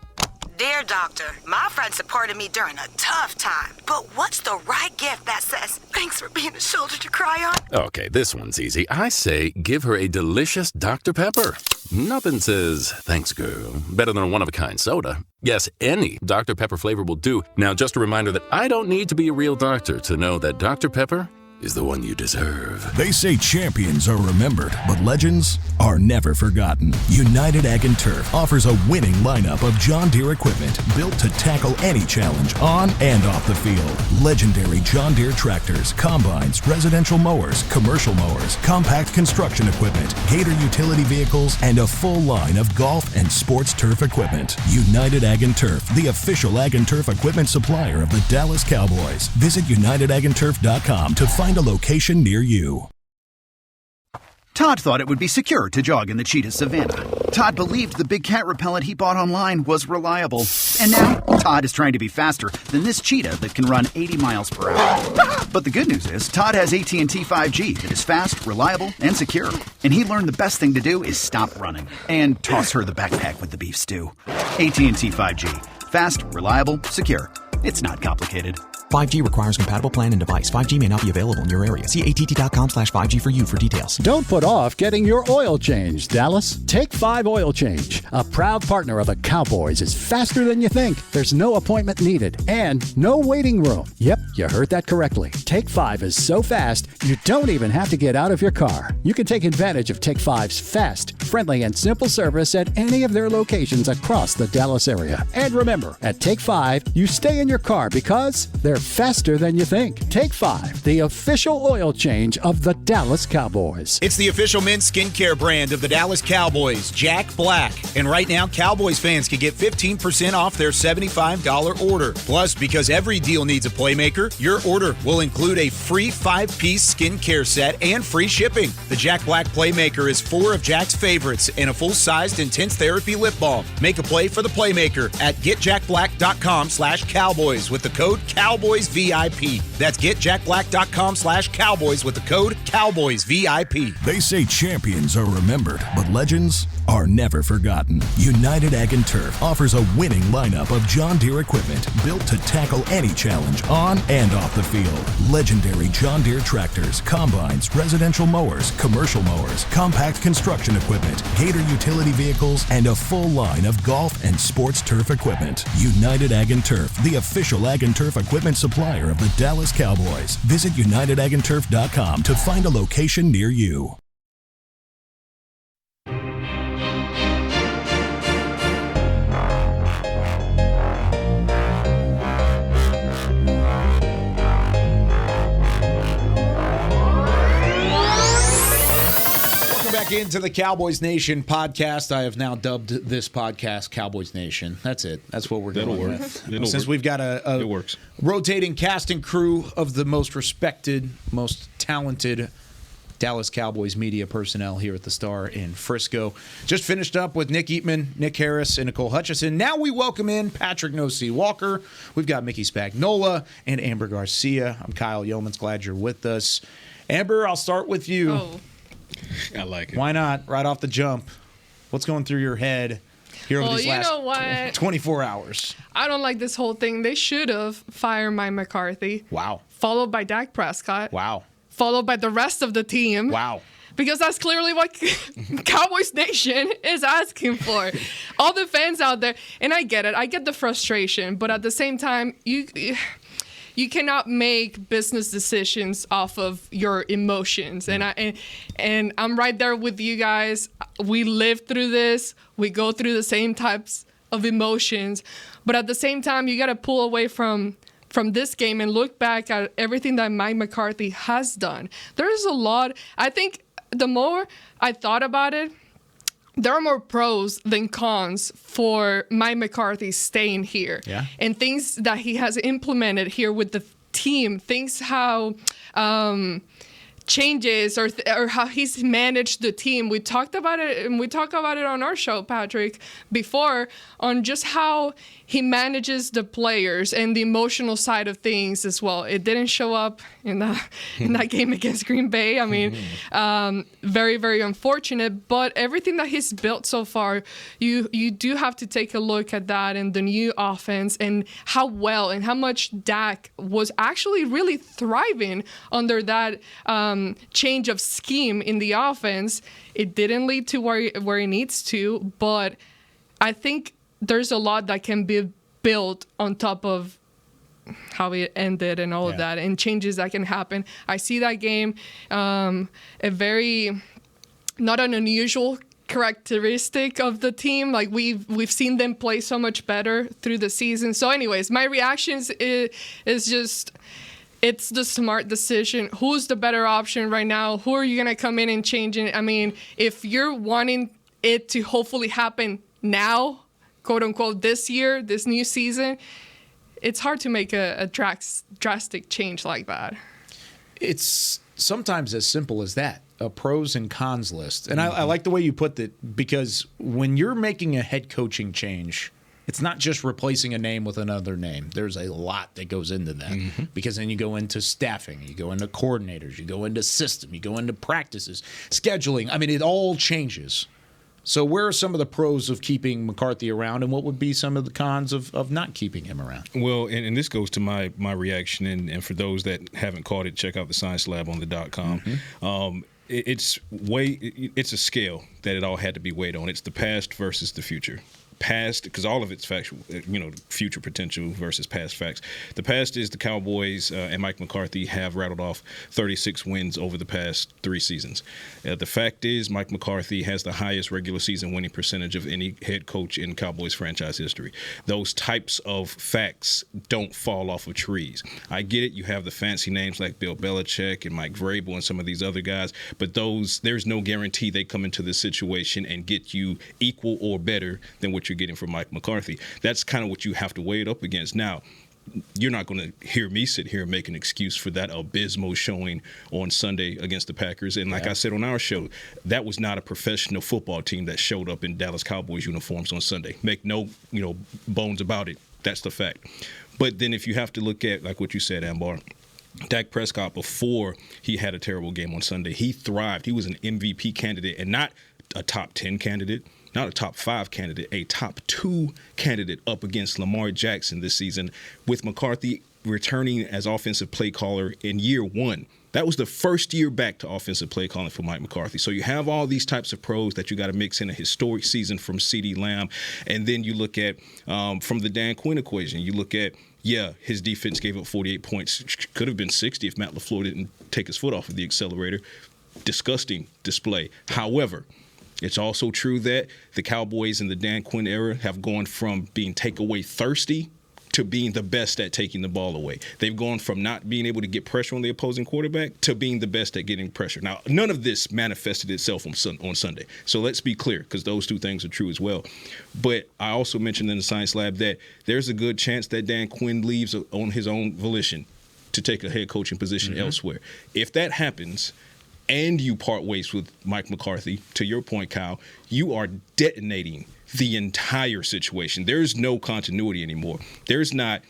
Dear Doctor, my friend supported me during a tough time, but what's the right gift that says, thanks for being a shoulder to cry on? Okay, this one's easy. I say give her a delicious Dr. Pepper. Nothing says, thanks, girl, better than a one-of-a-kind soda. Yes, any Dr. Pepper flavor will do. Now, just a reminder that I don't need to be a real doctor to know that Dr. Pepper is the one you deserve. They say champions are remembered, but legends are never forgotten. United Ag & Turf offers a winning lineup of John Deere equipment built to tackle any challenge on and off the field. Legendary John Deere tractors, combines, residential mowers, commercial mowers, compact construction equipment, Gator utility vehicles, and a full line of golf and sports turf equipment. United Ag & Turf, the official Ag & Turf equipment supplier of the Dallas Cowboys. Visit UnitedAgAndTurf.com to find a location near you. Todd thought it would be secure to jog in the cheetah savanna. Todd believed the big cat repellent he bought online was reliable. And now, Todd is trying to be faster than this cheetah that can run 80 miles per hour. But the good news is, Todd has AT&T 5G that is fast, reliable, and secure. And he learned the best thing to do is stop running and toss her the backpack with the beef stew. AT&T 5G. Fast, reliable, secure. It's not complicated. 5G requires compatible plan and device. 5G may not be available in your area. See att.com/5G for you for details. Don't put off getting your oil changed, Dallas. Take 5 Oil Change, a proud partner of the Cowboys, is faster than you think. There's no appointment needed and no waiting room. Yep, you heard that correctly. Take 5 is so fast, you don't even have to get out of your car. You can take advantage of Take 5's fast, friendly, and simple service at any of their locations across the Dallas area. And remember, at Take 5, you stay in your car because they're faster than you think. Take 5, the official oil change of the Dallas Cowboys. It's the official men's skincare brand of the Dallas Cowboys, Jack Black. And right now, Cowboys fans can get 15% off their $75 order. Plus, because every deal needs a playmaker, your order will include a free 5-piece skincare set and free shipping. The Jack Black Playmaker is 4 of Jack's favorites and a full-sized intense therapy lip balm. Make a play for the Playmaker at getjackblack.com/Cowboys with the code COWBOYSVIP. That's getjackblack.com/Cowboys with the code COWBOYSVIP. They say champions are remembered, but legends are never forgotten. United Ag & Turf offers a winning lineup of John Deere equipment built to tackle any challenge on and off the field. Legendary John Deere tractors, combines, residential mowers, commercial mowers, compact construction equipment, Gator utility vehicles, and a full line of golf and sports turf equipment. United Ag & Turf, the official Ag & Turf equipment supplier of the Dallas Cowboys. Visit UnitedAgAndTurf.com to find a location near you. back into the Cowboys Nation podcast. I have now dubbed this podcast Cowboys Nation. That's it. That's what we're going with. Since we've got a rotating cast and crew of the most respected, most talented Dallas Cowboys media personnel here at the Star in Frisco. Just finished up with Nick Eatman, Nick Harris, and Nicole Hutchison. Now we welcome in Patrick No-C Walker. We've got Mickey Spagnola and Amber Garcia. I'm Kyle Yeomans. Glad you're with us. Amber, I'll start with you. Oh. I like it. Why not? Right off the jump. What's going through your head here over these last 24 hours? I don't like this whole thing. They should have fired Mike McCarthy. Wow. Followed by Dak Prescott. Wow. Followed by the rest of the team. Wow. Because that's clearly what Cowboys Nation is asking for. All the fans out there, and I get it. I get the frustration, but at the same time, you cannot make business decisions off of your emotions. And I'm right there with you guys. We live through this. We go through the same types of emotions. But at the same time, you got to pull away from this game and look back at everything that Mike McCarthy has done. There's a lot. I think the more I thought about it, there are more pros than cons for Mike McCarthy staying here. Yeah. And things that he has implemented here with the team, things how changes or how he's managed the team. We talked about it, and we talked about it on our show, Patrick, before, on just how he manages the players and the emotional side of things as well. It didn't show up in that game against Green Bay. I mean, very, very unfortunate. But everything that he's built so far, you do have to take a look at that and the new offense and how well and how much Dak was actually really thriving under that change of scheme in the offense. It didn't lead to where it needs to, but I think there's a lot that can be built on top of how it ended and all of that, and changes that can happen. I see that game a very not an unusual characteristic of the team. Like we've seen them play so much better through the season. So anyways, my reactions is just, it's the smart decision. Who's the better option right now? Who are you going to come in and change it? I mean, if you're wanting it to hopefully happen now, quote unquote, this year, this new season, it's hard to make a drastic change like that. It's sometimes as simple as that, a pros and cons list. And I like the way you put that, because when you're making a head coaching change, it's not just replacing a name with another name. There's a lot that goes into that, because then you go into staffing, you go into coordinators, you go into system, you go into practices, scheduling. I mean, it all changes. So where are some of the pros of keeping McCarthy around, and what would be some of the cons of not keeping him around? Well, and this goes to my reaction, and for those that haven't caught it, check out the Science Lab on the .com. It's a scale that it all had to be weighed on. It's the past versus the future. Past, because all of it's factual, future potential versus past facts. The past is the Cowboys and Mike McCarthy have rattled off 36 wins over the past 3 seasons. The fact is Mike McCarthy has the highest regular season winning percentage of any head coach in Cowboys franchise history. Those types of facts don't fall off of trees. I get it. You have the fancy names like Bill Belichick and Mike Vrabel and some of these other guys, but there's no guarantee they come into this situation and get you equal or better than what you're getting from Mike McCarthy. That's kind of what you have to weigh it up against. Now, you're not going to hear me sit here and make an excuse for that abysmal showing on Sunday against the Packers. And like I said on our show, that was not a professional football team that showed up in Dallas Cowboys uniforms on Sunday. Make no, bones about it. That's the fact. But then if you have to look at, like what you said, Ambar, Dak Prescott, before he had a terrible game on Sunday, he thrived. He was an MVP candidate, and not a top 10 candidate, not a top 5 candidate, a top 2 candidate up against Lamar Jackson this season, with McCarthy returning as offensive play caller in year 1. That was the first year back to offensive play calling for Mike McCarthy. So you have all these types of pros that you got to mix in a historic season from CeeDee Lamb. And then you look at, from the Dan Quinn equation, you look at, his defense gave up 48 points. Could have been 60 if Matt LaFleur didn't take his foot off of the accelerator. Disgusting display. However, it's also true that the Cowboys in the Dan Quinn era have gone from being takeaway thirsty to being the best at taking the ball away. They've gone from not being able to get pressure on the opposing quarterback to being the best at getting pressure. Now, none of this manifested itself on Sunday. So let's be clear, because those two things are true as well. But I also mentioned in the Science Lab that there's a good chance that Dan Quinn leaves on his own volition to take a head coaching position elsewhere. If that happens and you part ways with Mike McCarthy, to your point, Kyle, you are detonating the entire situation. There's no continuity anymore. There's not.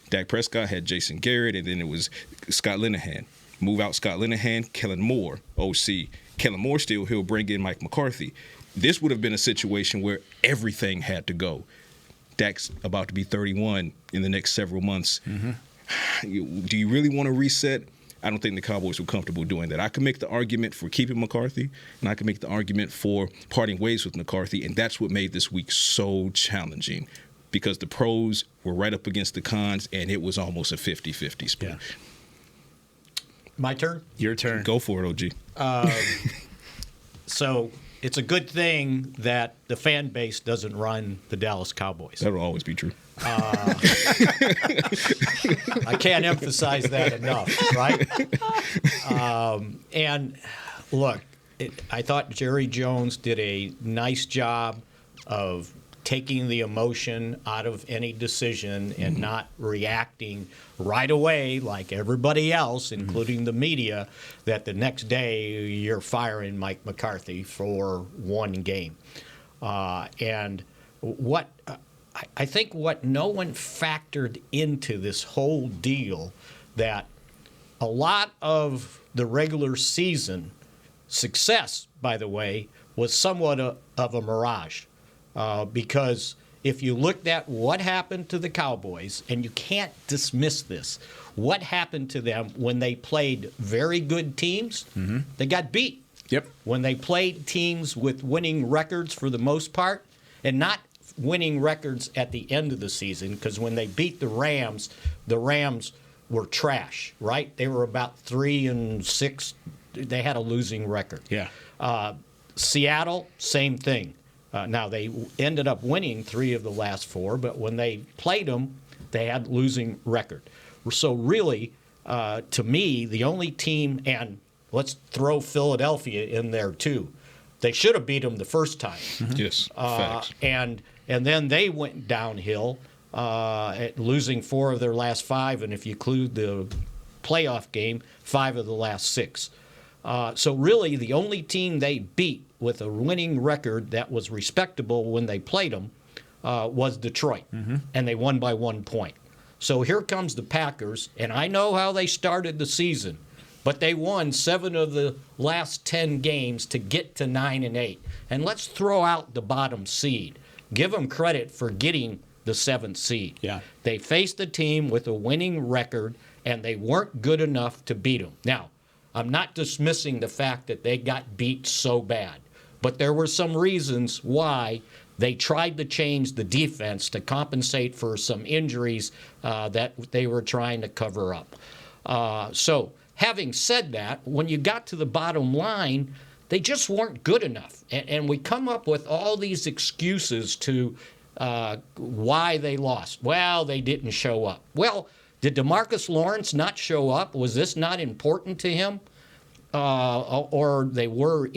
Dak Prescott had Jason Garrett, and then it was Scott Linehan. Move out Scott Linehan, Kellen Moore, OC. Kellen Moore still, he'll bring in Mike McCarthy. This would have been a situation where everything had to go. Dak's about to be 31 in the next several months. Do you really want to reset? I don't think the Cowboys were comfortable doing that. I can make the argument for keeping McCarthy, and I can make the argument for parting ways with McCarthy, and that's what made this week so challenging, because the pros were right up against the cons, and it was almost a 50-50 split. My turn? Your turn. Go for it, OG. So it's a good thing that the fan base doesn't run the Dallas Cowboys. That will always be true. I can't emphasize that enough, right? And look, I thought Jerry Jones did a nice job of taking the emotion out of any decision and not reacting right away like everybody else, including the media, that the next day you're firing Mike McCarthy for one game. And what I think what no one factored into this whole deal, that a lot of the regular season success, by the way, was somewhat of a mirage. Because if you looked at what happened to the Cowboys, and you can't dismiss this, what happened to them when they played very good teams, they got beat. Yep. When they played teams with winning records for the most part, and not winning records at the end of the season, because when they beat the Rams were trash, right? They were about 3-6. They had a losing record. Yeah. Seattle, same thing. Now, they ended up winning 3 of the last 4, but when they played them, they had losing record. So really, to me, the only team, and let's throw Philadelphia in there too, they should have beat them the first time. Yes, facts. And then they went downhill, losing 4 of their last 5, and if you include the playoff game, 5 of the last 6. So really, the only team they beat with a winning record that was respectable when they played them was Detroit, and they won by 1 point. So here comes the Packers, and I know how they started the season, but they won 7 of the last 10 games to get to 9-8. And let's throw out the bottom seed. Give them credit for getting the 7th seed. Yeah. They faced a team with a winning record, and they weren't good enough to beat them. Now, I'm not dismissing the fact that they got beat so bad, but there were some reasons why they tried to change the defense to compensate for some injuries that they were trying to cover up. So having said that, when you got to the bottom line, they just weren't good enough. And we come up with all these excuses to why they lost. Well, they didn't show up. Well, did DeMarcus Lawrence not show up? Was this not important to him? Or they were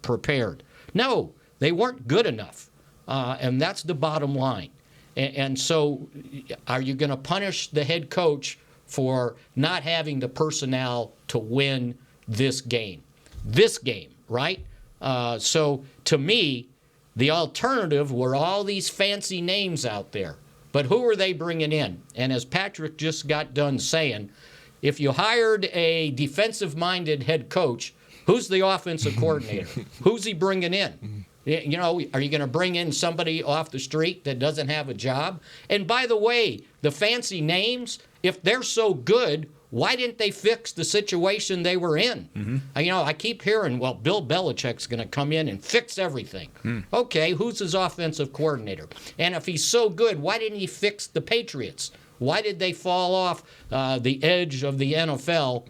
prepared? No, they weren't good enough. And that's the bottom line. And so are you going to punish the head coach for not having the personnel to win this game? This game, right? So to me, the alternative were all these fancy names out there. But who are they bringing in? And as Patrick just got done saying, if you hired a defensive-minded head coach, who's the offensive coordinator? Who's he bringing in? You know, are you going to bring in somebody off the street that doesn't have a job? And by the way, the fancy names, if they're so good, why didn't they fix the situation they were in? You know, I keep hearing, well, Bill Belichick's going to come in and fix everything. Okay, who's his offensive coordinator? And if he's so good, why didn't he fix the Patriots? Why did they fall off the edge of the NFL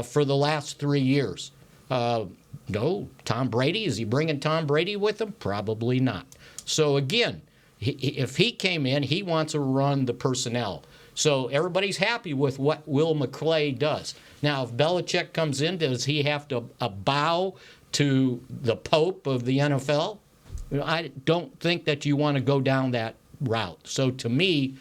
for the last 3 years? No, Tom Brady, is he bringing Tom Brady with him? Probably not. So again, If he came in, he wants to run the personnel. So everybody's happy with what Will McClay does. Now, if Belichick comes in, does he have to bow to the Pope of the NFL? I don't think that you want to go down that route. So to me,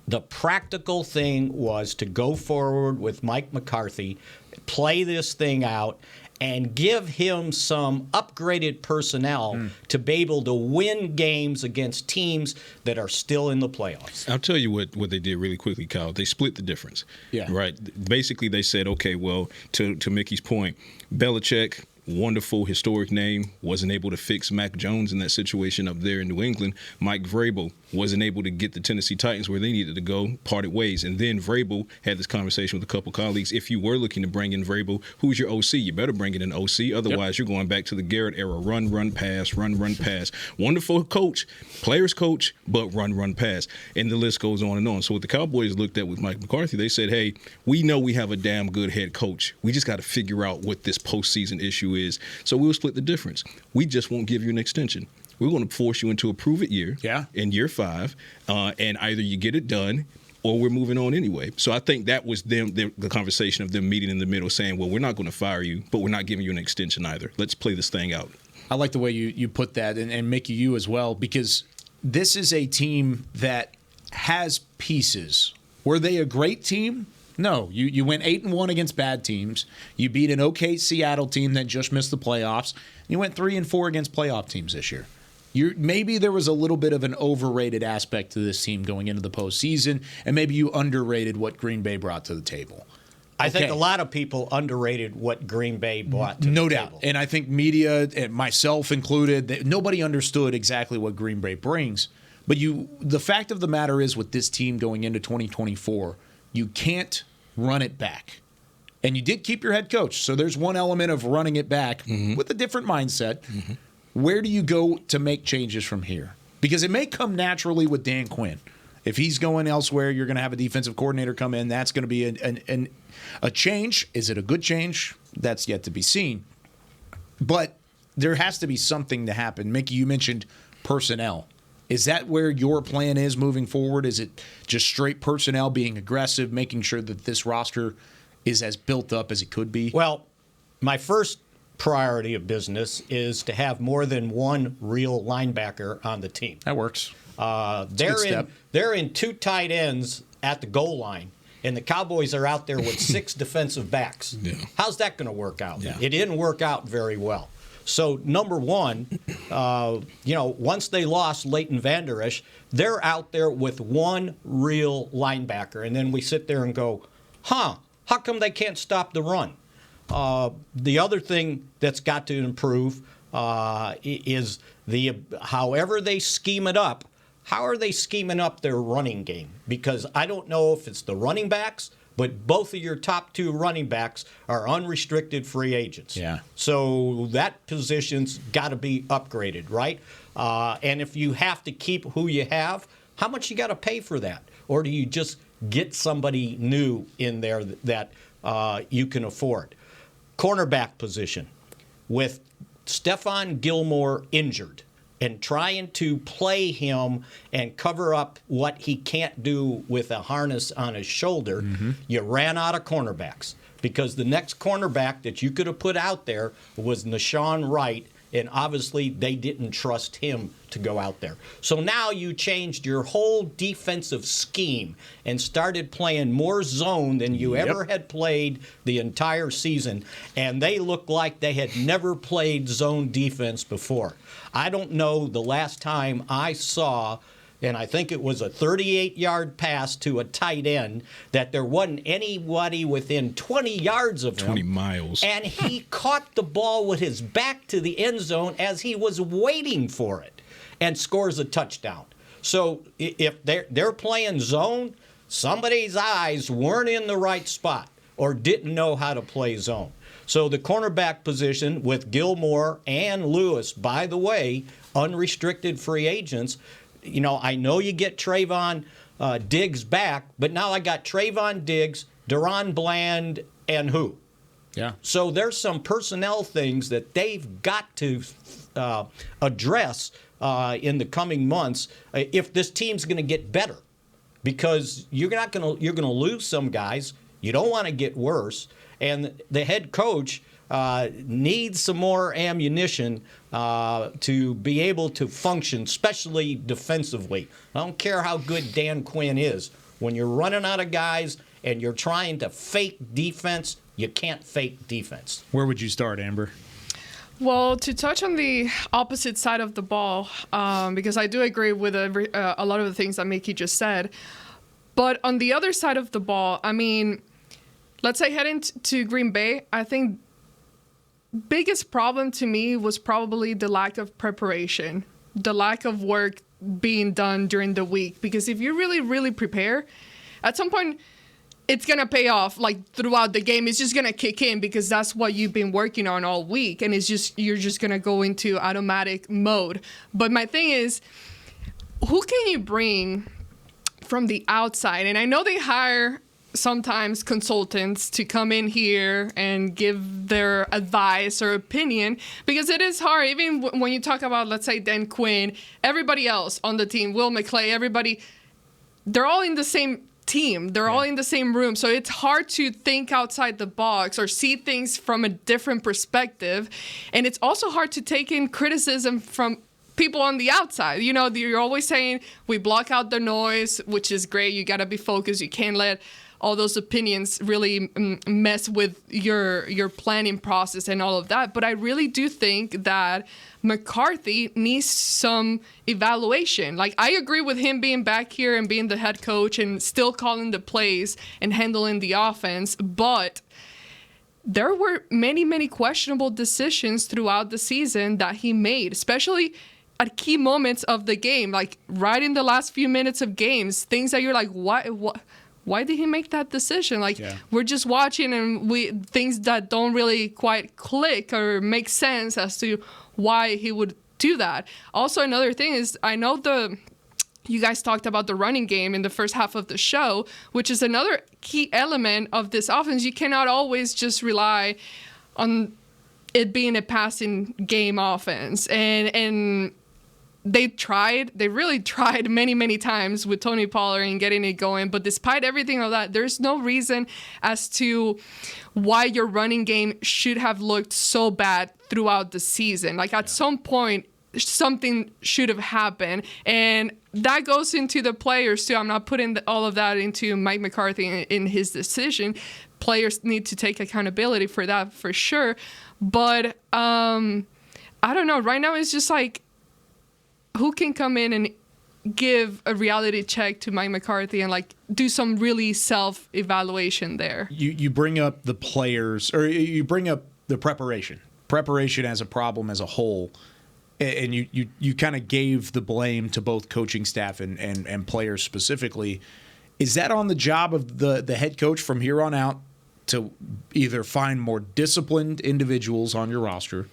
the practical thing was to go forward with Mike McCarthy, play this thing out, and give him some upgraded personnel to be able to win games against teams that are still in the playoffs. I'll tell you what they did really quickly, Kyle. They split the difference. Yeah. Right. Basically, they said, okay, well, to Mickey's point, Belichick, wonderful historic name, wasn't able to fix Mac Jones in that situation up there in New England. Mike Vrabel wasn't able to get the Tennessee Titans where they needed to go, parted ways. And then Vrabel had this conversation with a couple colleagues. If you were looking to bring in Vrabel, who's your OC? You better bring in an OC. Otherwise, you're going back to the Garrett era. Run, pass, run, pass. Wonderful coach, players coach, but run, pass. And the list goes on and on. So what the Cowboys looked at with Mike McCarthy, they said, hey, we know we have a damn good head coach. We just got to figure out what this postseason issue is. So we'll split the difference. We just won't give you an extension. We're going to force you into a prove-it year in year 5, and either you get it done or we're moving on anyway. So I think that was the conversation of them meeting in the middle saying, well, we're not going to fire you, but we're not giving you an extension either. Let's play this thing out. I like the way you put that, and Mickey, you as well, because this is a team that has pieces. Were they a great team? No, you went 8-1 against bad teams. You beat an okay Seattle team that just missed the playoffs. You went 3-4 against playoff teams this year. Maybe there was a little bit of an overrated aspect to this team going into the postseason, and maybe you underrated what Green Bay brought to the table. I think a lot of people underrated what Green Bay brought to the table. No doubt. And I think media, and myself included, nobody understood exactly what Green Bay brings. But the fact of the matter is with this team going into 2024, you can't run it back. And you did keep your head coach. So there's one element of running it back with a different mindset. Mm-hmm. Where do you go to make changes from here? Because it may come naturally with Dan Quinn. If he's going elsewhere, you're going to have a defensive coordinator come in. That's going to be a change. Is it a good change? That's yet to be seen. But there has to be something to happen. Mickey, you mentioned personnel. Is that where your plan is moving forward? Is it just straight personnel, being aggressive, making sure that this roster is as built up as it could be? Well, my first priority of business is to have more than one real linebacker on the team. That works. They're in 2 tight ends at the goal line, and the Cowboys are out there with 6 defensive backs. Yeah. How's that going to work out? Yeah. It didn't work out very well. So, number one, once they lost Leighton Vander Esch, they're out there with one real linebacker. And then we sit there and go, how come they can't stop the run? The other thing that's got to improve is however they scheme it up, how are they scheming up their running game? Because I don't know if it's the running backs, but both of your top 2 running backs are unrestricted free agents. Yeah. So that position's got to be upgraded, right? And if you have to keep who you have, how much you got to pay for that? Or do you just get somebody new in there that you can afford? Cornerback position. With Stephon Gilmore injured and trying to play him and cover up what he can't do with a harness on his shoulder, you ran out of cornerbacks. Because the next cornerback that you could have put out there was Nashawn Wright, and obviously they didn't trust him to go out there. So now you changed your whole defensive scheme and started playing more zone than you ever had played the entire season, and they looked like they had never played zone defense before. I don't know the last time I saw, and I think it was a 38-yard pass to a tight end, that there wasn't anybody within 20 yards of him. 20 miles. And he caught the ball with his back to the end zone as he was waiting for it and scores a touchdown. So if they're playing zone, somebody's eyes weren't in the right spot or didn't know how to play zone. So the cornerback position with Gilmore and Lewis, by the way, unrestricted free agents. I know you get Trayvon Diggs back, but now I got Trayvon Diggs, Deron Bland, and who? Yeah. So there's some personnel things that they've got to address in the coming months if this team's going to get better, because you're going to lose some guys. You don't want to get worse, and the head coach needs some more ammunition to be able to function, especially defensively. I don't care how good Dan Quinn is. When you're running out of guys and you're trying to fake defense, you can't fake defense. Where would you start, Amber? Well, to touch on the opposite side of the ball, because I do agree with a lot of the things that Mickey just said, but on the other side of the ball, I mean, let's say heading to Green Bay, I think biggest problem to me was probably the lack of preparation, the lack of work being done during the week. Because if you really, really prepare, at some point, it's going to pay off, like, throughout the game. It's just going to kick in because that's what you've been working on all week. And you're just going to go into automatic mode. But my thing is, who can you bring from the outside? And I know they hire sometimes consultants to come in here and give their advice or opinion, because it is hard. Even when you talk about, let's say, Dan Quinn, everybody else on the team, Will McClay, everybody, they're all in the same team. They're all in the same room. So it's hard to think outside the box or see things from a different perspective. And it's also hard to take in criticism from people on the outside. You know, you're always saying we block out the noise, which is great. You got to be focused. You can't let all those opinions really mess with your planning process and all of that. But I really do think that McCarthy needs some evaluation. Like, I agree with him being back here and being the head coach and still calling the plays and handling the offense, but there were many, many questionable decisions throughout the season that he made, especially at key moments of the game, like right in the last few minutes of games, things that you're like, why did he make that decision? Like, we're just watching and things that don't really quite click or make sense as to why he would do that. Also, another thing is, I know you guys talked about the running game in the first half of the show, which is another key element of this offense. You cannot always just rely on it being a passing game offense. And they really tried many, many times with Tony Pollard and getting it going. But despite everything of that, there's no reason as to why your running game should have looked so bad throughout the season. Like, at some point, something should have happened. And that goes into the players, too. I'm not putting all of that into Mike McCarthy in his decision. Players need to take accountability for that, for sure. But I don't know. Right now, it's just like, who can come in and give a reality check to Mike McCarthy and, like, do some really self-evaluation there? You bring up the players, or you bring up the preparation as a problem as a whole, and you kind of gave the blame to both coaching staff and players specifically. Is that on the job of the head coach from here on out to either find more disciplined individuals on your roster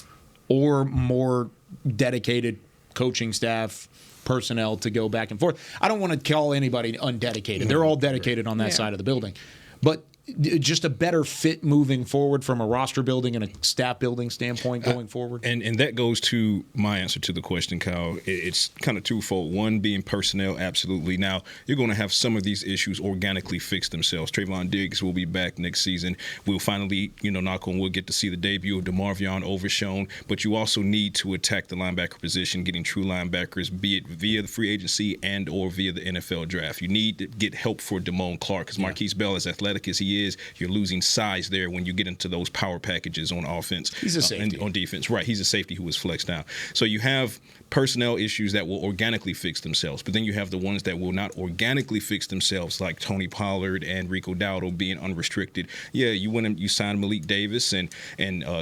or more dedicated coaching staff, personnel to go back and forth? I don't want to call anybody undedicated. They're all dedicated on that side of the building. But just a better fit moving forward from a roster building and a staff building standpoint going forward? And that goes to my answer to the question, Kyle. It's kind of twofold. One being personnel, absolutely. Now, you're going to have some of these issues organically fix themselves. Trayvon Diggs will be back next season. We'll finally, knock on wood, get to see the debut of DeMarvion Overshown. But you also need to attack the linebacker position, getting true linebackers, be it via the free agency and or via the NFL draft. You need to get help for Damone Clark, because Marquise Bell, as athletic as he is, you're losing size there when you get into those power packages on offense. He's a safety. On defense. Right, he's a safety who was flexed down. So you have personnel issues that will organically fix themselves, but then you have the ones that will not organically fix themselves, like Tony Pollard and Rico Dowdle being unrestricted. Yeah, you went and you signed Malik Davis and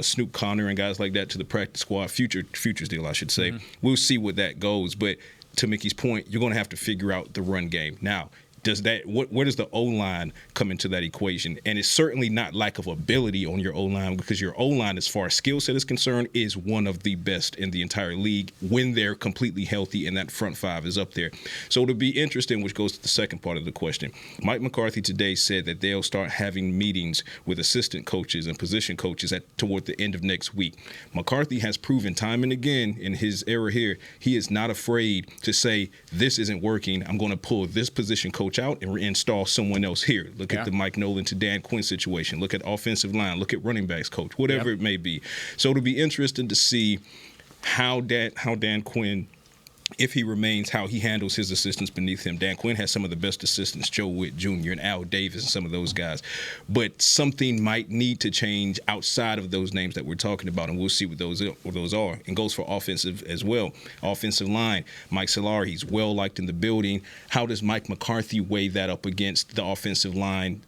Snoop Connor and guys like that to the practice squad, futures deal, I should say. We'll see where that goes, but to Mickey's point, you're going to have to figure out the run game. Now, where does the O-line come into that equation? And it's certainly not lack of ability on your O-line, because your O-line, as far as skill set is concerned, is one of the best in the entire league when they're completely healthy and that front five is up there. So it'll be interesting, which goes to the second part of the question. Mike McCarthy today said that they'll start having meetings with assistant coaches and position coaches toward the end of next week. McCarthy has proven time and again in his era here, he is not afraid to say, this isn't working, I'm going to pull this position coach out and reinstall someone else here. Look at the Mike Nolan to Dan Quinn situation. Look at offensive line. Look at running backs coach, whatever it may be. So it'll be interesting to see how Dan Quinn, if he remains, how he handles his assistants beneath him. Dan Quinn has some of the best assistants, Joe Witt Jr. and Al Davis and some of those guys. But something might need to change outside of those names that we're talking about, and we'll see what those are. And goes for offensive as well. Offensive line, Mike Solari, he's well-liked in the building. How does Mike McCarthy weigh that up against the offensive line,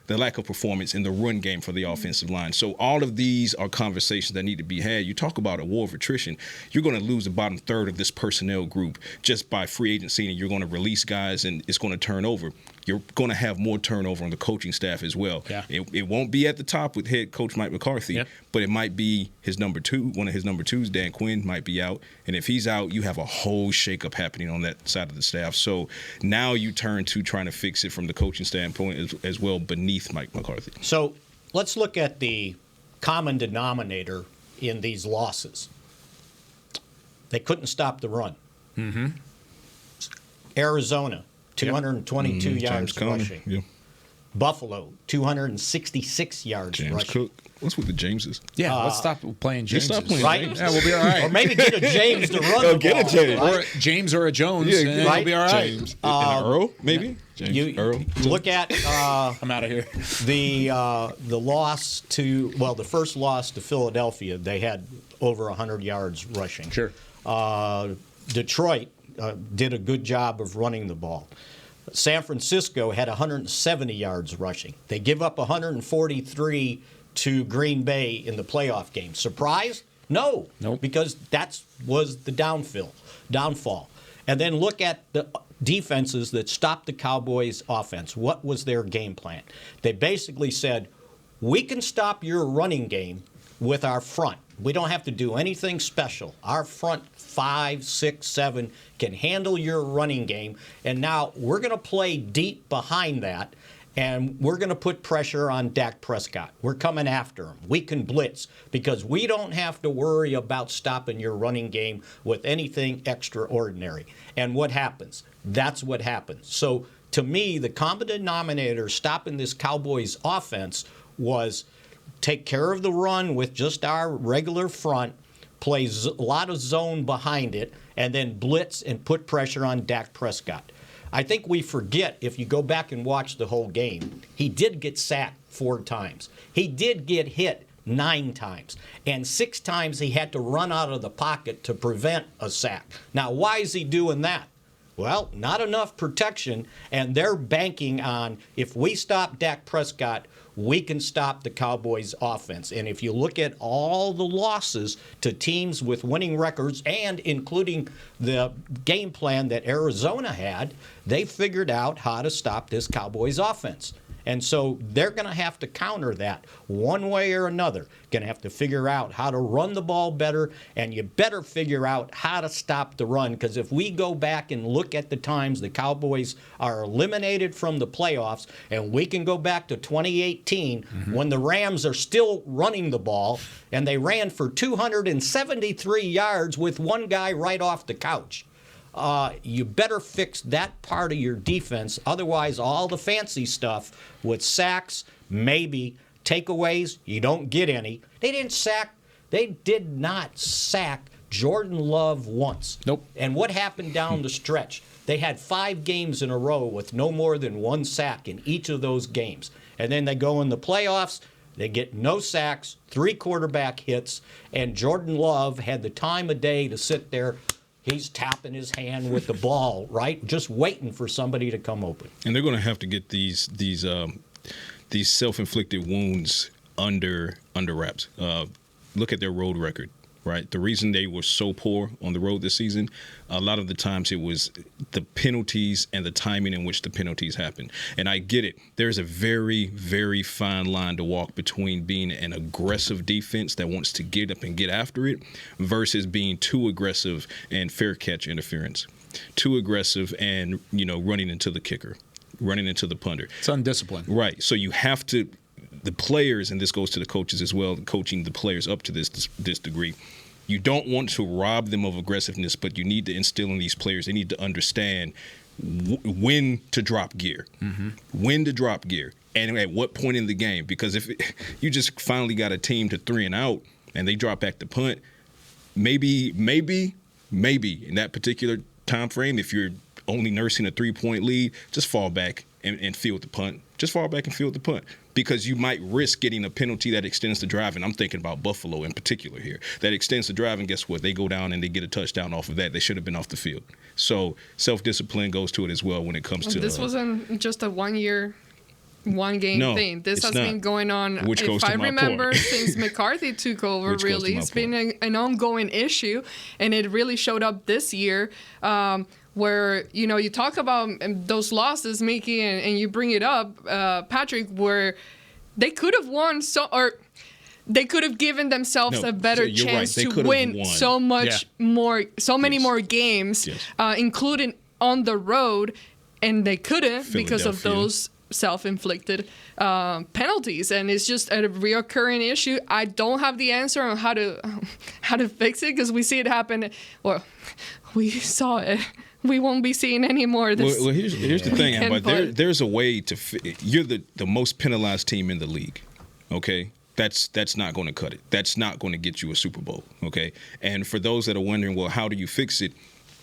the lack of performance in the run game for the offensive line? So all of these are conversations that need to be had. You talk about a war of attrition. You're going to lose the bottom third of this personnel group just by free agency, and you're going to release guys, and it's going to turn over. You're going to have more turnover on the coaching staff as well. Yeah. It won't be at the top with head coach Mike McCarthy, but it might be his number two. One of his number twos, Dan Quinn, might be out. And if he's out, you have a whole shakeup happening on that side of the staff. So now you turn to trying to fix it from the coaching standpoint as well beneath Mike McCarthy. So let's look at the common denominator in these losses. They couldn't stop the run. Mm-hmm. Arizona, 222 yards rushing. Yeah. Buffalo, 266 yards James rushing. Cook. What's with the Jameses? Yeah, let's stop playing James. Stop playing right? James. Yeah, we'll be all right. Or maybe get a James to run the get ball. a James. Right? Or a James or a Jones, Yeah, and right. we'll be all right. James. And Earl, maybe? James, Earl. Look at I'm out of here. the loss to, the first loss to Philadelphia. They had over 100 yards rushing. Sure. Detroit did a good job of running the ball. San Francisco had 170 yards rushing. They give up 143 to Green Bay in the playoff game. Surprise? No. Nope. Because that was the downfall. And then look at the defenses that stopped the Cowboys' offense. What was their game plan? They basically said, we can stop your running game with our front. We don't have to do anything special. Our front 5, 6, 7 can handle your running game. And now we're going to play deep behind that, and we're going to put pressure on Dak Prescott. We're coming after him. We can blitz because we don't have to worry about stopping your running game with anything extraordinary. And what happens? That's what happens. So to me, the common denominator stopping this Cowboys offense was take care of the run with just our regular front, play a lot of zone behind it, and then blitz and put pressure on Dak Prescott. I think we forget, if you go back and watch the whole game, he did get sacked 4 times. He did get hit 9 times. And 6 times he had to run out of the pocket to prevent a sack. Now, why is he doing that? Well, not enough protection, and they're banking on, if we stop Dak Prescott, we can stop the Cowboys' offense. And if you look at all the losses to teams with winning records, and including the game plan that Arizona had, they figured out how to stop this Cowboys' offense. And so they're going to have to counter that one way or another. Going to have to figure out how to run the ball better, and you better figure out how to stop the run, because if we go back and look at the times the Cowboys are eliminated from the playoffs, and we can go back to 2018 when the Rams are still running the ball, and they ran for 273 yards with one guy right off the couch. You better fix that part of your defense. Otherwise, all the fancy stuff with sacks, maybe, takeaways, you don't get any. They did not sack Jordan Love once. Nope. And what happened down the stretch? They had 5 games in a row with no more than 1 sack in each of those games. And then they go in the playoffs, they get no sacks, 3 quarterback hits, and Jordan Love had the time of day to sit there. He's tapping his hand with the ball, right? Just waiting for somebody to come open. And they're going to have to get these self-inflicted wounds under wraps. Look at their road record. right? The reason they were so poor on the road this season, a lot of the times it was the penalties and the timing in which the penalties happened. And I get it. There's a very, very fine line to walk between being an aggressive defense that wants to get up and get after it versus being too aggressive and fair catch interference. Too aggressive and, running into the kicker, running into the punter. It's undisciplined. Right. So you have to, the players, and this goes to the coaches as well, coaching the players up to this degree, you don't want to rob them of aggressiveness, but you need to instill in these players, they need to understand when to drop gear, when to drop gear, and at what point in the game. Because if you just finally got a team to 3 and out and they drop back the punt, maybe in that particular time frame, if you're only nursing a 3-point lead, just fall back and field the punt. Just fall back and field the punt, because you might risk getting a penalty that extends the drive. And I'm thinking about Buffalo in particular here. That extends the drive, and guess what? They go down and they get a touchdown off of that. They should have been off the field. So self-discipline goes to it as well when it comes to. This wasn't just a 1 year, 1 game thing. This has been going on, which goes if to I my remember, point. since McCarthy took over. Which goes to really, my it's been an ongoing issue, and it really showed up this year. Where you talk about those losses, Mickey, and you bring it up, Patrick, where they could have won, or they could have given themselves a better chance to win so much more, so many more games, including on the road, and they couldn't because of those self-inflicted penalties. And it's just a reoccurring issue. I don't have the answer on how to fix it, because we see it happen. Well, we saw it. We won't be seeing any more of this. Well, here's the thing, Amber. There's a way to you're the most penalized team in the league, okay? That's not going to cut it. That's not going to get you a Super Bowl, okay? And for those that are wondering, well, how do you fix it?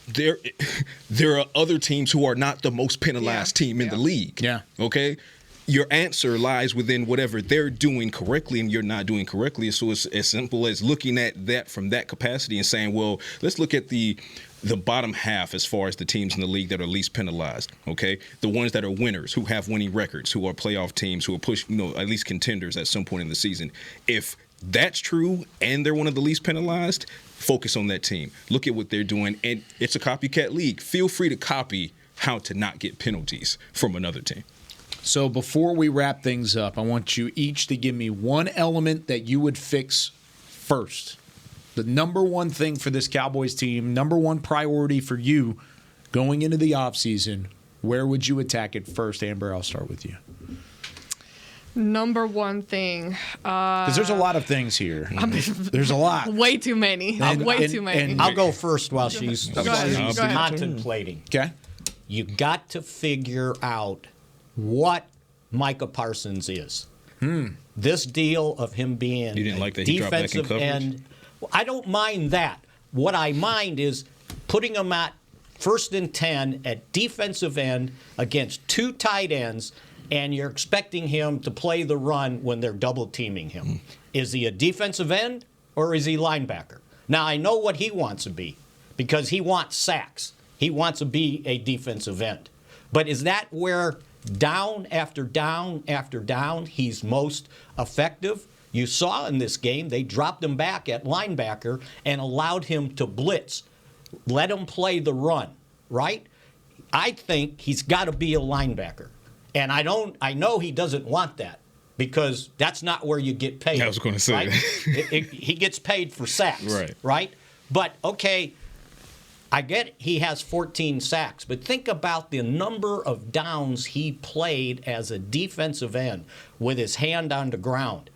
There are other teams who are not the most penalized team in the league, okay? Your answer lies within whatever they're doing correctly and you're not doing correctly. So it's as simple as looking at that from that capacity and saying, well, let's look at the bottom half as far as the teams in the league that are least penalized, okay? The ones that are winners, who have winning records, who are playoff teams, who are at least contenders at some point in the season. If that's true and they're one of the least penalized, focus on that team. Look at what they're doing, and it's a copycat league. Feel free to copy how to not get penalties from another team. So before we wrap things up, I want you each to give me one element that you would fix first. The number one thing for this Cowboys team, number one priority for you going into the offseason, where would you attack it first? Amber, I'll start with you. Number one thing. Because there's a lot of things here. There's a lot. Way too many. Way too many. I'll go first while she's contemplating. Okay. You got to figure out what Micah Parsons is. This deal of him being you didn't like that he dropped back in coverage? End. I don't mind that. What I mind is putting him at 1st and 10 at defensive end against 2 tight ends, and you're expecting him to play the run when they're double teaming him. Is he a defensive end or is he linebacker? Now, I know what he wants to be, because he wants sacks. He wants to be a defensive end. But is that where down after down after down he's most effective? You saw in this game, they dropped him back at linebacker and allowed him to blitz. Let him play the run, right? I think he's got to be a linebacker. And I know he doesn't want that, because that's not where you get paid. I was going to say right? He gets paid for sacks, right? But, okay, I get he has 14 sacks, but think about the number of downs he played as a defensive end with his hand on the ground.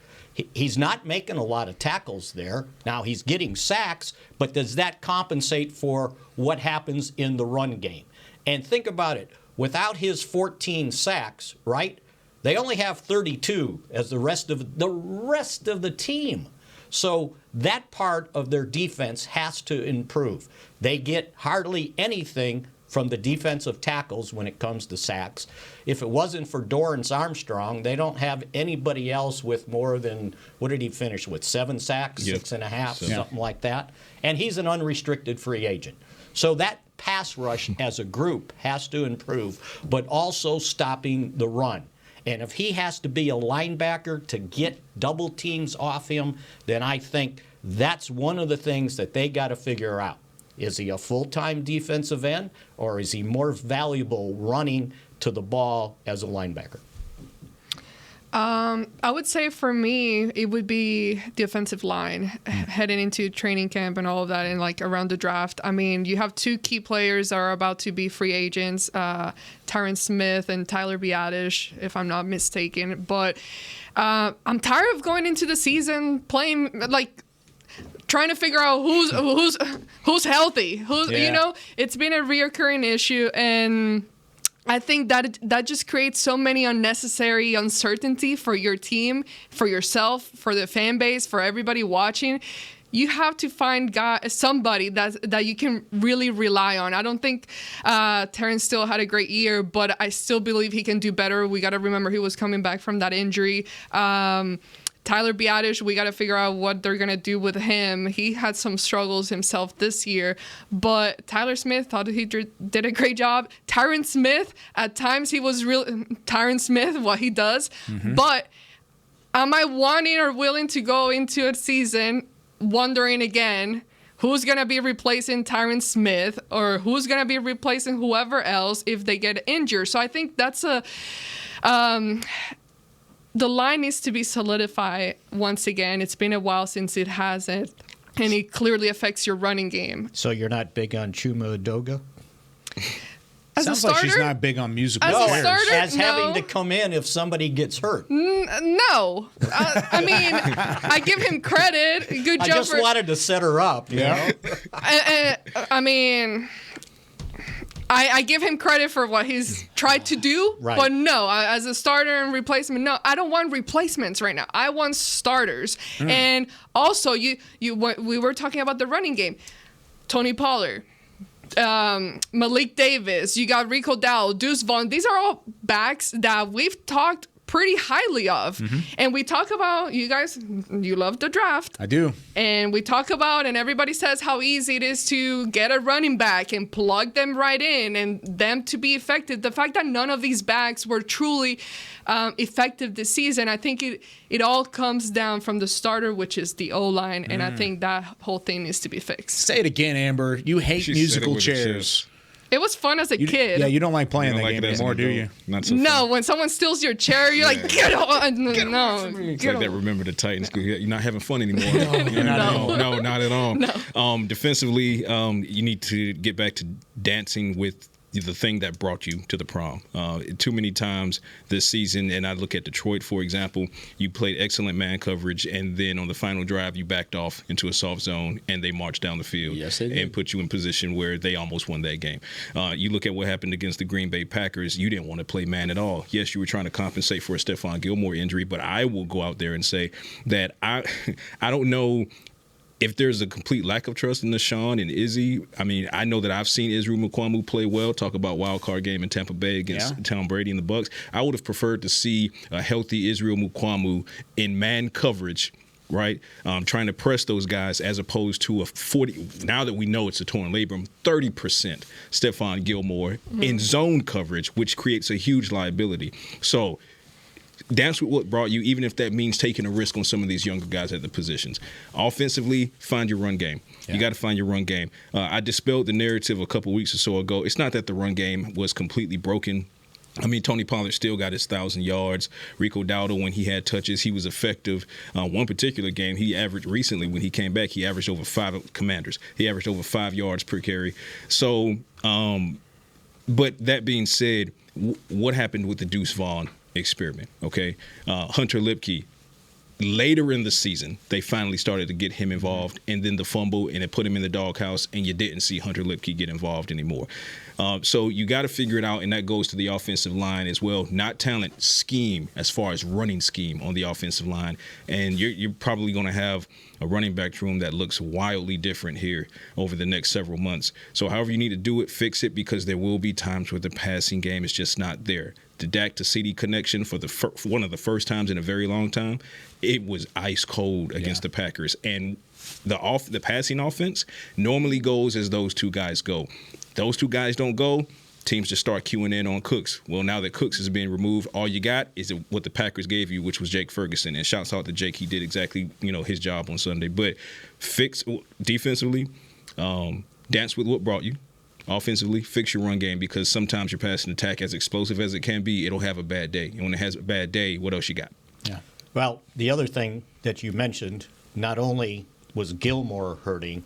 He's not making a lot of tackles there. Now, he's getting sacks, but does that compensate for what happens in the run game? And think about it. Without his 14 sacks, right, they only have 32 as the rest of the team. So that part of their defense has to improve. They get hardly anything from the defensive tackles when it comes to sacks. If it wasn't for Dorrance Armstrong, they don't have anybody else with more than, what did he finish with, 7 sacks, 6.5, something like that. And he's an unrestricted free agent. So that pass rush as a group has to improve, but also stopping the run. And if he has to be a linebacker to get double teams off him, then I think That's one of the things that they got to figure out. Is he a full-time defensive end, or is he more valuable running to the ball as a linebacker? I would say for me, it would be the offensive line heading into training camp and all of that, and like around the draft. I mean, you have two key players that are about to be free agents, Tyron Smith and Tyler Biadasz, if I'm not mistaken. But I'm tired of going into the season playing like trying to figure out who's healthy. You know, it's been a reoccurring issue, and I think that just creates so many unnecessary uncertainty for your team, for yourself, for the fan base, for everybody watching. You have to find somebody that you can really rely on. I don't think Terrence Steele had a great year, but I still believe he can do better. We got to remember he was coming back from that injury. Tyler Biadasz, we got to figure out what they're going to do with him. He had some struggles himself this year, but Tyler Smith thought he did a great job. Tyron Smith, at times he was real. Tyron Smith, what he does. Mm-hmm. But am I wanting or willing to go into a season wondering again who's going to be replacing Tyron Smith or who's going to be replacing whoever else if they get injured? So I think that's the line needs to be solidified once again. It's been a while since it hasn't, and it clearly affects your running game. So you're not big on Chuma Edoga? Sounds like she's not big on musical chairs. As having to come in if somebody gets hurt. No. I mean, I give him credit. Good job. I just wanted to set her up. You know? I mean, I give him credit for what he's tried to do, right. But no, as a starter and replacement, no, I don't want replacements right now. I want starters. And also, we were talking about the running game. Tony Pollard, Malik Davis, you got Rico Dowdle, Deuce Vaughn. These are all backs that we've talked pretty highly of. Mm-hmm. And we talk about, you guys, you love the draft. I do. And we talk about, and everybody says how easy it is to get a running back and plug them right in and them to be effective. The fact that none of these backs were truly effective this season, I think it all comes down from the starter, which is the O-line. And I think that whole thing needs to be fixed. Say it again, Amber. You hate musical chairs. It was fun as a kid. Yeah, you don't like playing that game anymore, do you? Not so no, fun. When someone steals your chair, you're like, get on. No. It's like that Remember the Titans. You're not having fun anymore. No, not at all. No. Defensively, you need to get back to dancing with the thing that brought you to the prom. Too many times this season, and I look at Detroit, for example, you played excellent man coverage, and then on the final drive, you backed off into a soft zone, and they marched down the field and put you in position where they almost won that game. You look at what happened against the Green Bay Packers. You didn't want to play man at all. Yes, you were trying to compensate for a Stephon Gilmore injury, but I will go out there and say that I don't know if there's a complete lack of trust in Deshaun and Izzy. I mean, I know that I've seen Israel Mukuamu play well. Talk about wild card game in Tampa Bay against Tom Brady and the Bucs. I would have preferred to see a healthy Israel Mukuamu in man coverage, right? Trying to press those guys as opposed to a 40. Now that we know it's a torn labrum, 30% Stephon Gilmore in zone coverage, which creates a huge liability. So dance with what brought you, even if that means taking a risk on some of these younger guys at the positions. Offensively, find your run game. You got to find your run game. I dispelled the narrative a couple weeks or so ago. It's not that the run game was completely broken. I mean, Tony Pollard still got his 1,000 yards. Rico Dowdle, when he had touches, he was effective. One particular game, he averaged recently when he came back, he averaged over 5 Commanders. He averaged over 5 yards per carry. So, but that being said, what happened with the Deuce Vaughn experiment? Okay, Hunter Lipke, later in the season, they finally started to get him involved, and then the fumble, and it put him in the doghouse, and you didn't see Hunter Lipke get involved anymore. So you got to figure it out, and that goes to the offensive line as well. Not talent, scheme, as far as running scheme on the offensive line. And you're probably going to have a running back room that looks wildly different here over the next several months. So however you need to do it, fix it, because there will be times where the passing game is just not there. The Dak to CD connection for one of the first times in a very long time, it was ice cold against the Packers. And the passing offense normally goes as those two guys go. Those two guys don't go, teams just start queuing in on Cooks. Well, now that Cooks is being removed, all you got is what the Packers gave you, which was Jake Ferguson. And shouts out to Jake. He did exactly, his job on Sunday. But fix defensively, dance with what brought you. Offensively, fix your run game, because sometimes your passing attack, as explosive as it can be, it'll have a bad day. And when it has a bad day, what else you got? Yeah. Well, the other thing that you mentioned, not only was Gilmore hurting,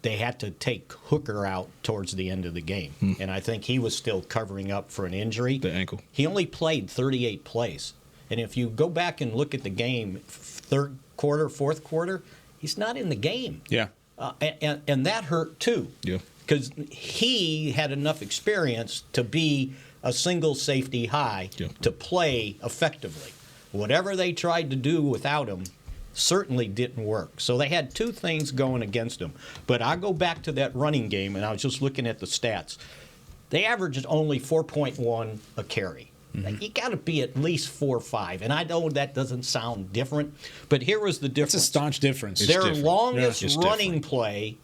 they had to take Hooker out towards the end of the game. And I think he was still covering up for an injury. The ankle. He only played 38 plays. And if you go back and look at the game, third quarter, fourth quarter, he's not in the game. Yeah. And that hurt too. Yeah. Because he had enough experience to be a single safety high to play effectively. Whatever they tried to do without him certainly didn't work. So they had two things going against them. But I go back to that running game, and I was just looking at the stats. They averaged only 4.1 a carry. You got to be at least 4 or 5. And I know that doesn't sound different, but here was the difference. It's a staunch difference. Their longest running play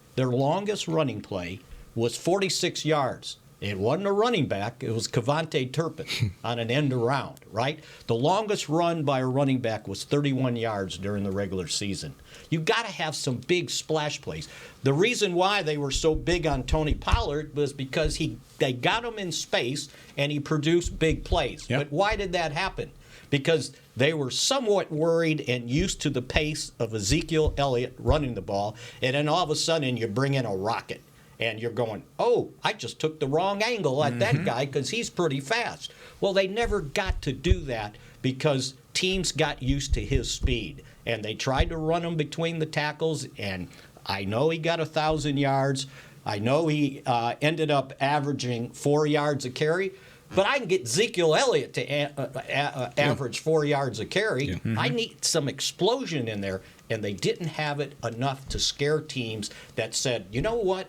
was 46 yards. It wasn't a running back. It was Kevontae Turpin on an end around, right? The longest run by a running back was 31 yards during the regular season. You've got to have some big splash plays. The reason why they were so big on Tony Pollard was because they got him in space and he produced big plays. Yep. But why did that happen? Because they were somewhat worried and used to the pace of Ezekiel Elliott running the ball, and then all of a sudden you bring in a rocket. And you're going, oh, I just took the wrong angle at that guy because he's pretty fast. Well, they never got to do that because teams got used to his speed. And they tried to run him between the tackles, and I know he got 1,000 yards. I know he ended up averaging 4 yards a carry. But I can get Ezekiel Elliott to average 4 yards a carry. Yeah. I need some explosion in there. And they didn't have it enough to scare teams that said, you know what?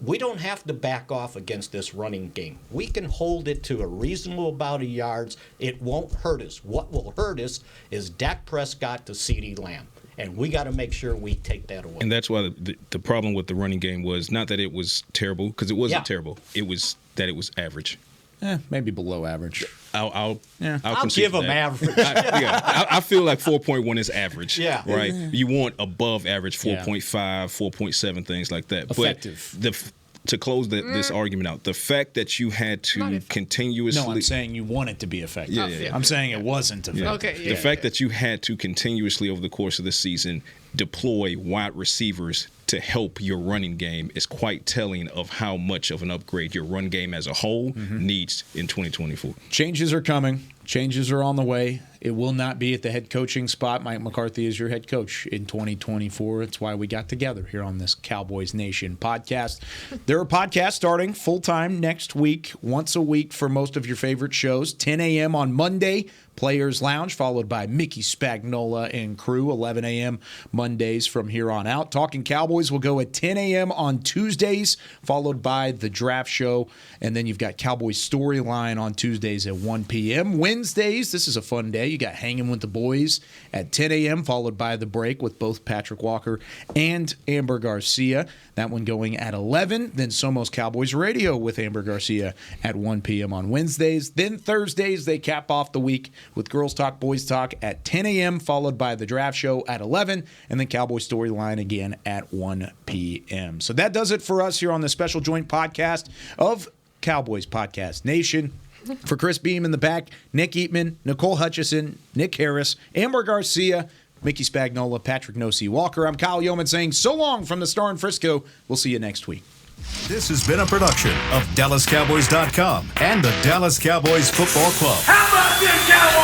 We don't have to back off against this running game. We can hold it to a reasonable amount of yards. It won't hurt us. What will hurt us is Dak Prescott to CeeDee Lamb. And we got to make sure we take that away. And that's why the problem with the running game was not that it was terrible, because it wasn't terrible. It was that it was average. Maybe below average. I'll give them average. I feel like 4.1 is average. Yeah. Right? You want above average 4.5, 4.7, things like that. Effective. But to close this argument out, the fact that you had to continuously... No, I'm saying you want it to be effective. Yeah. I'm saying it wasn't effective. Okay, the fact that you had to continuously over the course of the season deploy wide receivers to help your running game is quite telling of how much of an upgrade your run game as a whole needs in 2024. Changes are coming. Changes are on the way. It will not be at the head coaching spot. Mike McCarthy is your head coach in 2024. It's why we got together here on this Cowboys Nation podcast. There are podcasts starting full-time next week, once a week for most of your favorite shows. 10 a.m. on Monday, Players Lounge, followed by Mickey Spagnola and crew, 11 a.m. Mondays from here on out. Talking Cowboys will go at 10 a.m. on Tuesdays, followed by the Draft Show. And then you've got Cowboys Storyline on Tuesdays at 1 p.m. Wednesdays, this is a fun day. You got Hanging with the Boys at 10 a.m., followed by The Break with both Patrick Walker and Amber Garcia. That one going at 11. Then Somos Cowboys Radio with Amber Garcia at 1 p.m. on Wednesdays. Then Thursdays, they cap off the week with Girls Talk, Boys Talk at 10 a.m., followed by The Draft Show at 11, and then Cowboy Storyline again at 1 p.m. So that does it for us here on the special joint podcast of Cowboys Podcast Nation. For Chris Beam in the back, Nick Eatman, Nicole Hutchison, Nick Harris, Amber Garcia, Mickey Spagnola, Patrick No-C Walker, I'm Kyle Yeoman saying so long from the Star in Frisco. We'll see you next week. This has been a production of DallasCowboys.com and the Dallas Cowboys Football Club. How about this, Cowboys?